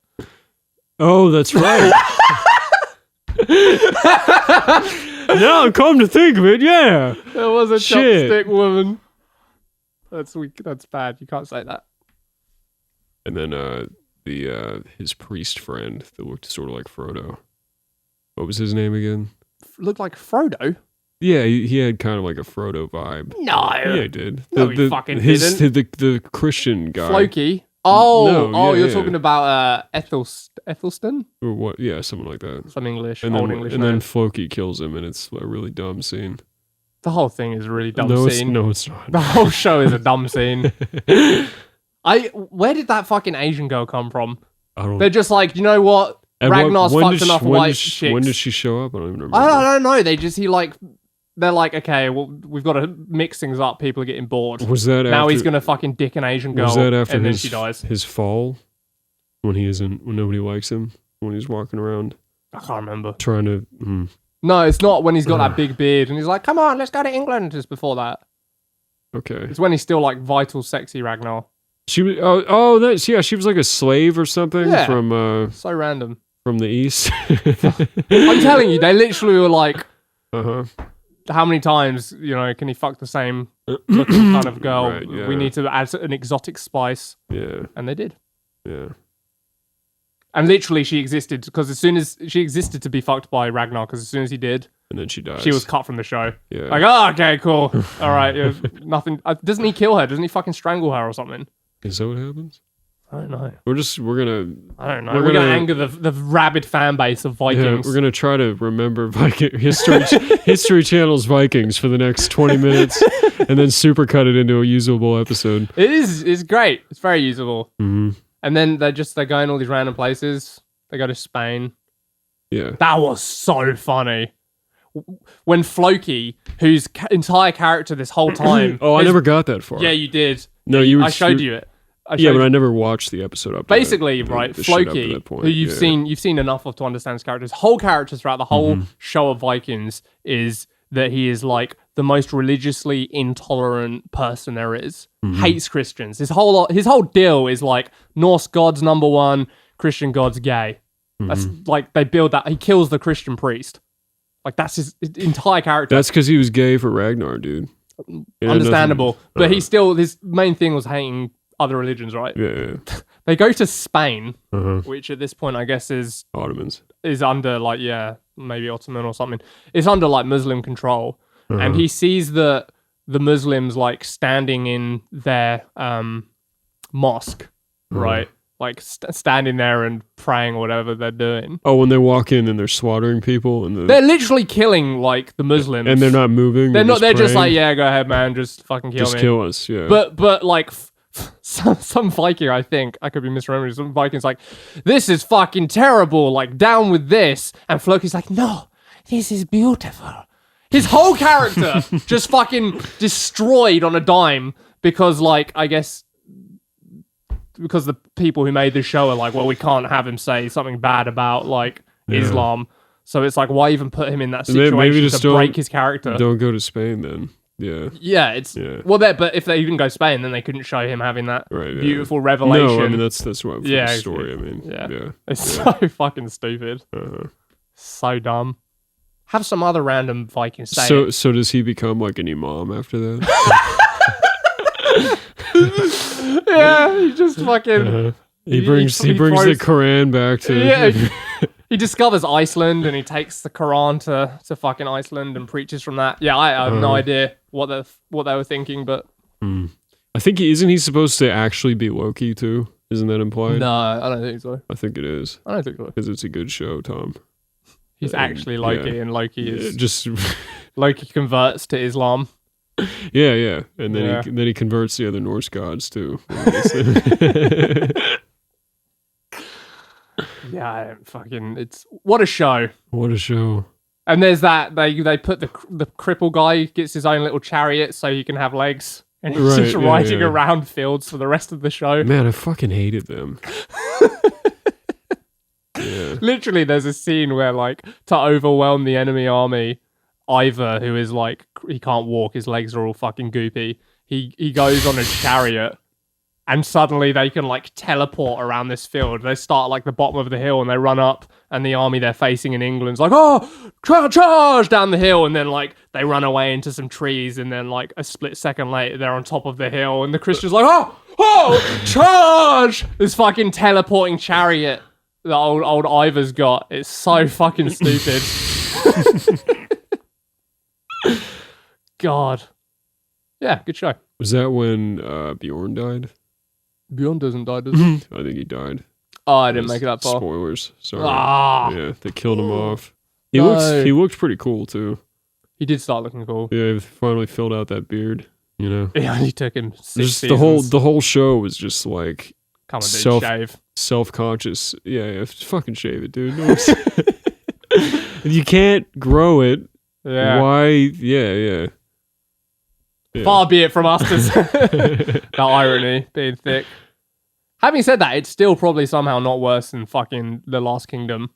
[SPEAKER 1] oh, that's right. Now, come to think of it, yeah,
[SPEAKER 2] there was a chopstick woman. That's weak. That's bad. You can't say that.
[SPEAKER 1] And then his priest friend that looked sort of like Frodo. What was his name again?
[SPEAKER 2] Looked like Frodo?
[SPEAKER 1] Yeah, he had kind of like a Frodo vibe.
[SPEAKER 2] No.
[SPEAKER 1] Yeah, he did.
[SPEAKER 2] No, he fucking didn't.
[SPEAKER 1] The Christian guy.
[SPEAKER 2] Floki? You're talking about Ethelstan?
[SPEAKER 1] Or what? Yeah, something like that.
[SPEAKER 2] Some English,
[SPEAKER 1] and
[SPEAKER 2] old
[SPEAKER 1] then,
[SPEAKER 2] English
[SPEAKER 1] And
[SPEAKER 2] name.
[SPEAKER 1] then Floki kills him, and it's a really dumb scene.
[SPEAKER 2] The whole thing is a really dumb scene.
[SPEAKER 1] No, it's not.
[SPEAKER 2] The whole show is a dumb scene. Where did that fucking Asian girl come from? They're just like, you know what? Ragnar's fucked enough white chicks.
[SPEAKER 1] When does she show up? I don't even remember.
[SPEAKER 2] I don't know. They're like, okay, well, we've got to mix things up. People are getting bored.
[SPEAKER 1] Was that
[SPEAKER 2] now he's gonna fucking dick an Asian girl?
[SPEAKER 1] Was that after
[SPEAKER 2] and then she dies?
[SPEAKER 1] His fall? When nobody likes him? When he's walking around?
[SPEAKER 2] I can't remember.
[SPEAKER 1] Trying to.
[SPEAKER 2] No, it's not when he's got that big beard and he's like, come on, let's go to England. Just before that.
[SPEAKER 1] Okay.
[SPEAKER 2] It's when he's still like vital, sexy Ragnar.
[SPEAKER 1] She was. She was like a slave or something from.
[SPEAKER 2] So random.
[SPEAKER 1] From the east.
[SPEAKER 2] I'm telling you, they literally were like,
[SPEAKER 1] uh-huh.
[SPEAKER 2] How many times, can he fuck the same looking kind of girl?
[SPEAKER 1] Right, yeah.
[SPEAKER 2] We need to add an exotic spice.
[SPEAKER 1] Yeah.
[SPEAKER 2] And they did.
[SPEAKER 1] Yeah.
[SPEAKER 2] And literally she existed because as soon as she existed to be fucked by Ragnar, because as soon as he did,
[SPEAKER 1] and then she dies.
[SPEAKER 2] She was cut from the show.
[SPEAKER 1] Yeah.
[SPEAKER 2] Like, oh, okay, cool. All right. Nothing. Doesn't he kill her? Doesn't he fucking strangle her or something?
[SPEAKER 1] Is that what happens?
[SPEAKER 2] I don't know.
[SPEAKER 1] We're
[SPEAKER 2] We're gonna anger the rabid fan base of Vikings.
[SPEAKER 1] Yeah, we're gonna try to remember Viking History Channel's Vikings for the next 20 minutes, and then supercut it into a usable episode.
[SPEAKER 2] It's great. It's very usable.
[SPEAKER 1] Mm-hmm.
[SPEAKER 2] And then they go in all these random places. They go to Spain.
[SPEAKER 1] Yeah,
[SPEAKER 2] that was so funny. When Floki, whose entire character this whole time,
[SPEAKER 1] I never got that far.
[SPEAKER 2] Yeah, you did.
[SPEAKER 1] No,
[SPEAKER 2] I showed you it.
[SPEAKER 1] But I never watched the episode up.
[SPEAKER 2] Basically, right, Floki, who you've seen enough of to understand his character. His whole character throughout the whole show of Vikings is that he is like the most religiously intolerant person there is. Hates Christians. His whole deal is like Norse gods number one, Christian gods gay. That's like they build that. He kills the Christian priest. Like that's his entire character.
[SPEAKER 1] That's because he was gay for Ragnar, dude.
[SPEAKER 2] Understandable, but he still his main thing was hating other religions, right?
[SPEAKER 1] Yeah.
[SPEAKER 2] They go to Spain, which at this point I guess is
[SPEAKER 1] Ottomans.
[SPEAKER 2] Is under like maybe Ottoman or something. It's under like Muslim control, and he sees the Muslims like standing in their mosque, right? Like standing there and praying or whatever they're doing.
[SPEAKER 1] Oh, when they walk in and they're slaughtering people and
[SPEAKER 2] they're literally killing like the Muslims,
[SPEAKER 1] and they're not moving.
[SPEAKER 2] They're not. They're just like, yeah, go ahead, man, just fucking kill me.
[SPEAKER 1] Just kill us, yeah.
[SPEAKER 2] But like some Viking, I think I could be misremembering. Some Vikings like, this is fucking terrible. Like down with this, and Floki's like, no, this is beautiful. His whole character just fucking destroyed on a dime because, like, I guess. Because the people who made this show are like, well, we can't have him say something bad about like Islam, so it's like, why even put him in that situation maybe to break his character?
[SPEAKER 1] Don't go to Spain then. Yeah.
[SPEAKER 2] Well, but if they even go Spain, then they couldn't show him having that beautiful revelation.
[SPEAKER 1] No, I mean that's what the story. I mean,
[SPEAKER 2] it's so fucking stupid, so dumb. Have some other random Viking say.
[SPEAKER 1] So does he become like an imam after that?
[SPEAKER 2] Yeah, he just fucking.
[SPEAKER 1] He brings the Quran back to.
[SPEAKER 2] Yeah, he discovers Iceland and he takes the Quran to fucking Iceland and preaches from that. Yeah, I have no idea what they were thinking, but
[SPEAKER 1] I think isn't he supposed to actually be Loki too? Isn't that implied?
[SPEAKER 2] No, I don't think so.
[SPEAKER 1] I think it is.
[SPEAKER 2] I don't think so
[SPEAKER 1] because it's a good show, Tom.
[SPEAKER 2] He's actually Loki, and Loki is
[SPEAKER 1] just
[SPEAKER 2] Loki converts to Islam.
[SPEAKER 1] Yeah, and then he converts the other Norse gods too.
[SPEAKER 2] Yeah, it's what a show.
[SPEAKER 1] What a show.
[SPEAKER 2] And there's that they put the cripple guy gets his own little chariot so he can have legs, and he's just riding around fields for the rest of the show.
[SPEAKER 1] Man, I fucking hated them.
[SPEAKER 2] Literally, there's a scene where like to overwhelm the enemy army, Ivor, who is like, he can't walk, his legs are all fucking goopy. He goes on a chariot and suddenly they can like teleport around this field. They start like the bottom of the hill and they run up, and the army they're facing in England's like, oh, charge down the hill. And then like they run away into some trees, and then like a split second later they're on top of the hill and the Christians like, oh, charge! This fucking teleporting chariot that old Ivor's got. It's so fucking stupid. God. Yeah, good show.
[SPEAKER 1] Was that when Bjorn died?
[SPEAKER 2] Bjorn doesn't die, does he?
[SPEAKER 1] I think he died.
[SPEAKER 2] Oh, I didn't make it that far.
[SPEAKER 1] Spoilers. Sorry.
[SPEAKER 2] Yeah,
[SPEAKER 1] they killed him off. He looked pretty cool too.
[SPEAKER 2] He did start looking cool.
[SPEAKER 1] Yeah, he finally filled out that beard. You know.
[SPEAKER 2] Yeah, he took him 6 seasons.
[SPEAKER 1] The whole show was just like
[SPEAKER 2] come on, dude, shave.
[SPEAKER 1] Self-conscious. Yeah, fucking shave it, dude. You can't grow it.
[SPEAKER 2] Yeah.
[SPEAKER 1] Why? Yeah.
[SPEAKER 2] Far be it from us to that irony being thick. Having said that, it's still probably somehow not worse than fucking The Last Kingdom.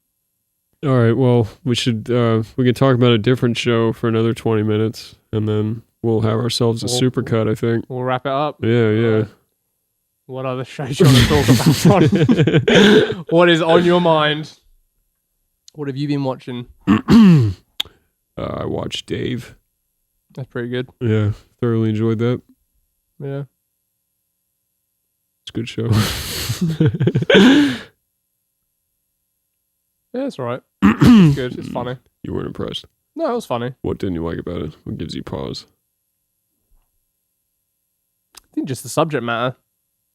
[SPEAKER 1] All right, well, we should we can talk about a different show for another 20 minutes, and then we'll have ourselves a supercut, I think.
[SPEAKER 2] We'll wrap it up.
[SPEAKER 1] Yeah.
[SPEAKER 2] What other shows you want to talk about, John? What is on your mind? What have you been watching?
[SPEAKER 1] I watched Dave.
[SPEAKER 2] That's pretty good.
[SPEAKER 1] Yeah, thoroughly enjoyed that.
[SPEAKER 2] Yeah.
[SPEAKER 1] It's a good show.
[SPEAKER 2] Yeah, it's alright. It's good. It's funny.
[SPEAKER 1] You weren't impressed?
[SPEAKER 2] No, it was funny.
[SPEAKER 1] What didn't you like about it? What gives you pause?
[SPEAKER 2] I think just the subject matter.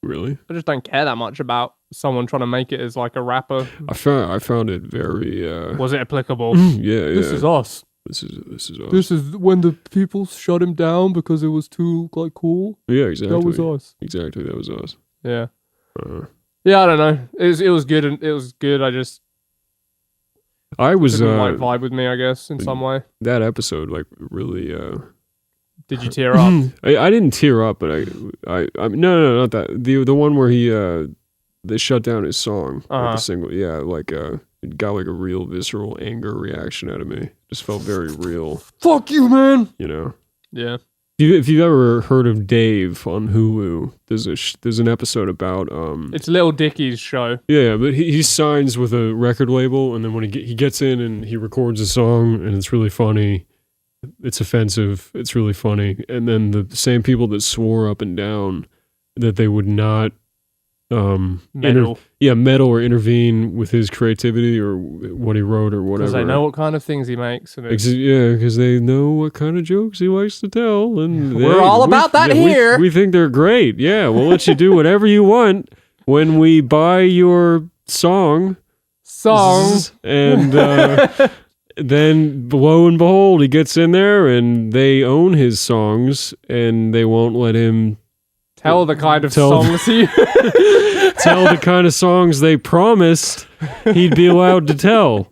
[SPEAKER 1] Really?
[SPEAKER 2] I just don't care that much about someone trying to make it as like a rapper.
[SPEAKER 1] I found it very.
[SPEAKER 2] Was it applicable?
[SPEAKER 1] Yeah.
[SPEAKER 2] This is us.
[SPEAKER 1] This is us.
[SPEAKER 2] This is when the people shut him down because it was too like cool.
[SPEAKER 1] Yeah, exactly.
[SPEAKER 2] That was us.
[SPEAKER 1] Exactly, that was us.
[SPEAKER 2] Yeah. Yeah, I don't know. It was good and it was good. I just
[SPEAKER 1] I was
[SPEAKER 2] didn't like vibe with me, I guess, in some way.
[SPEAKER 1] that episode like really.
[SPEAKER 2] Did you tear up?
[SPEAKER 1] I didn't tear up, but I no, not that. The one where he they shut down his song, like the single. Yeah, like it got like a real visceral anger reaction out of me. Just felt very real.
[SPEAKER 2] Fuck you, man.
[SPEAKER 1] You know.
[SPEAKER 2] Yeah.
[SPEAKER 1] If you've ever heard of Dave on Hulu, there's an episode about
[SPEAKER 2] It's Little Dicky's show.
[SPEAKER 1] Yeah, but he signs with a record label, and then when he gets in and he records a song, and it's really funny. It's offensive. It's really funny. And then the same people that swore up and down that they would not
[SPEAKER 2] Meddle.
[SPEAKER 1] meddle or intervene with his creativity or what he wrote or whatever.
[SPEAKER 2] Because they know what kind of things he makes. And
[SPEAKER 1] because they know what kind of jokes he likes to tell. And
[SPEAKER 2] we're all about that here.
[SPEAKER 1] We think they're great. Yeah, we'll let you do whatever you want when we buy your songs. And then, lo and behold, he gets in there and they own his songs and they won't let him
[SPEAKER 2] tell the kind of songs he...
[SPEAKER 1] tell the kind of songs they promised he'd be allowed to tell.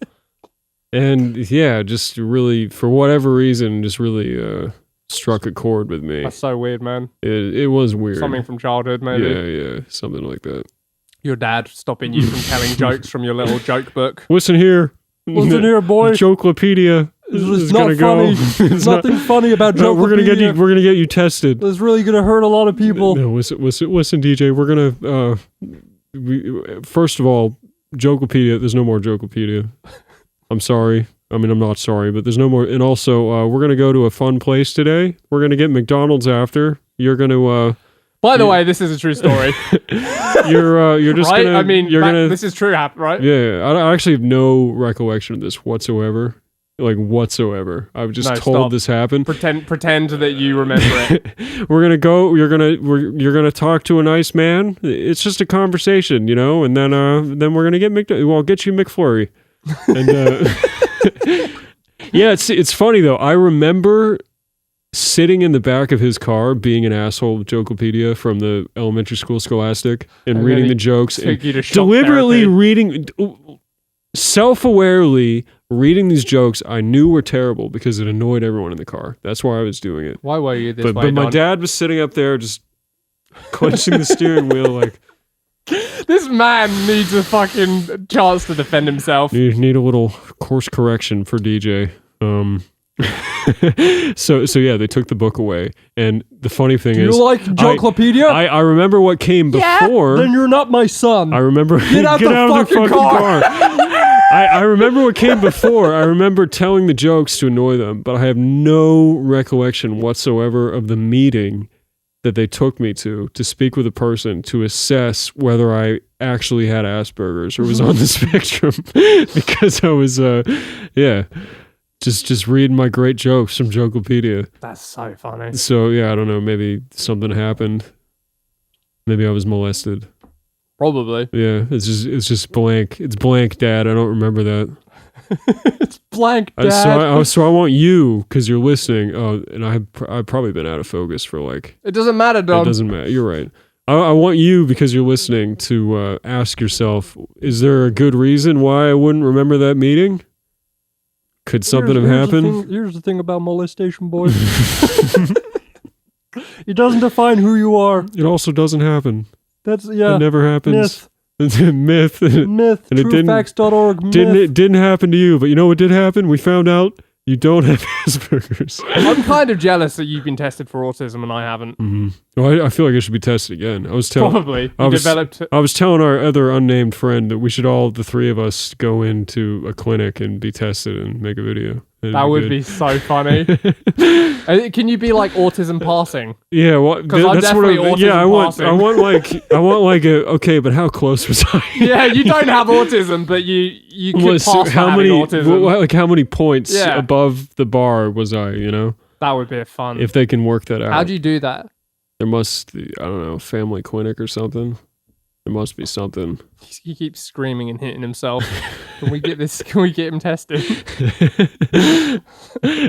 [SPEAKER 1] And yeah, just really, for whatever reason, just really struck a chord with me.
[SPEAKER 2] That's so weird, man.
[SPEAKER 1] It was weird.
[SPEAKER 2] Something from childhood, maybe.
[SPEAKER 1] Yeah, something like that.
[SPEAKER 2] Your dad stopping you from telling jokes from your little joke book.
[SPEAKER 1] Listen here.
[SPEAKER 2] Listen here, boy.
[SPEAKER 1] Jokelopedia.
[SPEAKER 2] It's not funny. There's nothing funny about Jokelopedia.
[SPEAKER 1] We're gonna get you tested.
[SPEAKER 2] It's really gonna hurt a lot of people.
[SPEAKER 1] No, listen, DJ. We're gonna first of all, Jokelopedia. There's no more Jokelopedia. I'm sorry. I mean, I'm not sorry, but there's no more. And also, we're gonna go to a fun place today. We're gonna get McDonald's after. You're gonna.
[SPEAKER 2] By the way, this is a true story.
[SPEAKER 1] You're just
[SPEAKER 2] right?
[SPEAKER 1] gonna.
[SPEAKER 2] I mean,
[SPEAKER 1] gonna.
[SPEAKER 2] This is true, right?
[SPEAKER 1] Yeah, I actually have no recollection of this whatsoever. Like whatsoever. I've just told this happened.
[SPEAKER 2] Pretend that you remember it.
[SPEAKER 1] We're gonna go. You're gonna talk to a nice man. It's just a conversation, you know. And then we're gonna get I'll get you McFlurry. And yeah, it's funny though. I remember sitting in the back of his car, being an asshole with Jokelopedia from the elementary school Scholastic, and reading the jokes, and deliberately reading, self-awarely reading these jokes I knew were terrible because it annoyed everyone in the car. That's why I was doing it.
[SPEAKER 2] Why were you this way,
[SPEAKER 1] But my dad was sitting up there just clenching the steering wheel like...
[SPEAKER 2] This man needs a fucking chance to defend himself.
[SPEAKER 1] You need a little course correction for DJ. So yeah, they took the book away. And the funny thing is...
[SPEAKER 2] You like Jokelopedia?
[SPEAKER 1] I remember what came before.
[SPEAKER 2] Then you're not my son.
[SPEAKER 1] I remember... Get out of the fucking car. I remember what came before. I remember telling the jokes to annoy them, but I have no recollection whatsoever of the meeting that they took me to speak with a person to assess whether I actually had Asperger's or was on the spectrum, because I was, just reading my great jokes from Jokelopedia.
[SPEAKER 2] That's so funny.
[SPEAKER 1] So yeah, I don't know. Maybe something happened. Maybe I was molested.
[SPEAKER 2] Probably.
[SPEAKER 1] Yeah, it's just blank. It's blank, Dad. I don't remember that.
[SPEAKER 2] It's blank, Dad.
[SPEAKER 1] So I want you, because you're listening. Oh, and I've probably been out of focus for like...
[SPEAKER 2] It doesn't matter, Dom.
[SPEAKER 1] It doesn't matter. You're right. I want you, because you're listening, to ask yourself, is there a good reason why I wouldn't remember that meeting? Could something have happened?
[SPEAKER 2] Here's the thing about molestation, boys. It doesn't define who you are.
[SPEAKER 1] It also doesn't happen.
[SPEAKER 2] It
[SPEAKER 1] never happens. Myth.
[SPEAKER 2] Myth.
[SPEAKER 1] And
[SPEAKER 2] Truefacts.org.
[SPEAKER 1] It didn't happen to you, but you know what did happen? We found out you don't have Asperger's.
[SPEAKER 2] I'm kind of jealous that you've been tested for autism and I haven't.
[SPEAKER 1] Mm-hmm. Well, I feel like I should be tested again. I was
[SPEAKER 2] telling
[SPEAKER 1] I was telling our other unnamed friend that we should all, the three of us, go into a clinic and be tested and make a video.
[SPEAKER 2] That would be so funny. Can you be like autism passing?
[SPEAKER 1] Yeah, well,
[SPEAKER 2] because I'm definitely autism passing.
[SPEAKER 1] I want like a, okay, but how close was I?
[SPEAKER 2] Yeah, you don't have autism, but you could pass for having autism.
[SPEAKER 1] Like how many points above the bar was I? You know,
[SPEAKER 2] that would be fun
[SPEAKER 1] if they can work that out.
[SPEAKER 2] How do you do that?
[SPEAKER 1] There must, I don't know, family clinic or something. There must be something.
[SPEAKER 2] He keeps screaming and hitting himself. Can we get this? Can we get him tested?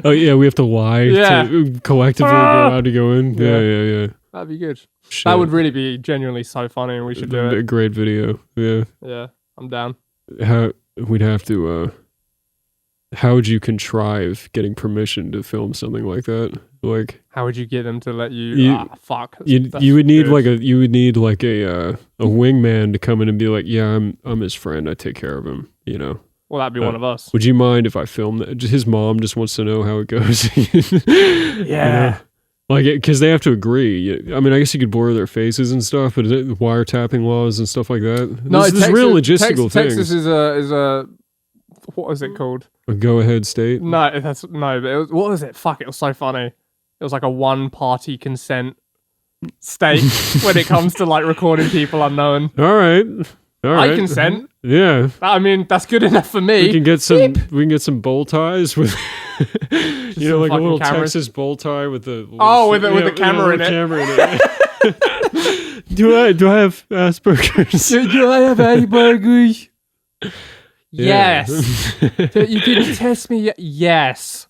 [SPEAKER 1] Oh yeah, we have to lie to collectively be allowed to go in. Yeah.
[SPEAKER 2] That'd be good.
[SPEAKER 1] Shit.
[SPEAKER 2] That would really be genuinely so funny, and we should do
[SPEAKER 1] A
[SPEAKER 2] it.
[SPEAKER 1] great video. Yeah.
[SPEAKER 2] Yeah, I'm down.
[SPEAKER 1] How we'd have to. How would you contrive getting permission to film something like that? Like,
[SPEAKER 2] how would you get them to let you? Fuck.
[SPEAKER 1] You would need like a wingman to come in and be like, yeah, I'm his friend. I take care of him. You know.
[SPEAKER 2] Well, that'd be one of us.
[SPEAKER 1] Would you mind if I filmed that? His mom just wants to know how it goes.
[SPEAKER 2] Yeah.
[SPEAKER 1] You know? Like, because they have to agree. I mean, I guess you could blur their faces and stuff, but wiretapping laws and stuff like that.
[SPEAKER 2] No,
[SPEAKER 1] this is real logistical things.
[SPEAKER 2] Texas is a what is it called?
[SPEAKER 1] A go-ahead state.
[SPEAKER 2] No, but it was, what was it? Fuck, it was so funny. It was like a one-party consent state when it comes to like recording people unknown.
[SPEAKER 1] All right.
[SPEAKER 2] I consent.
[SPEAKER 1] Yeah.
[SPEAKER 2] I mean, that's good enough for me.
[SPEAKER 1] We can get some bowl ties with you know, like a little cameras. Texas bow tie with the
[SPEAKER 2] with the camera in it.
[SPEAKER 1] Camera in it. Do I have Asperger's?
[SPEAKER 2] Do I have Asperger's?
[SPEAKER 1] Yeah.
[SPEAKER 2] Yes. You didn't test me yet? Yes.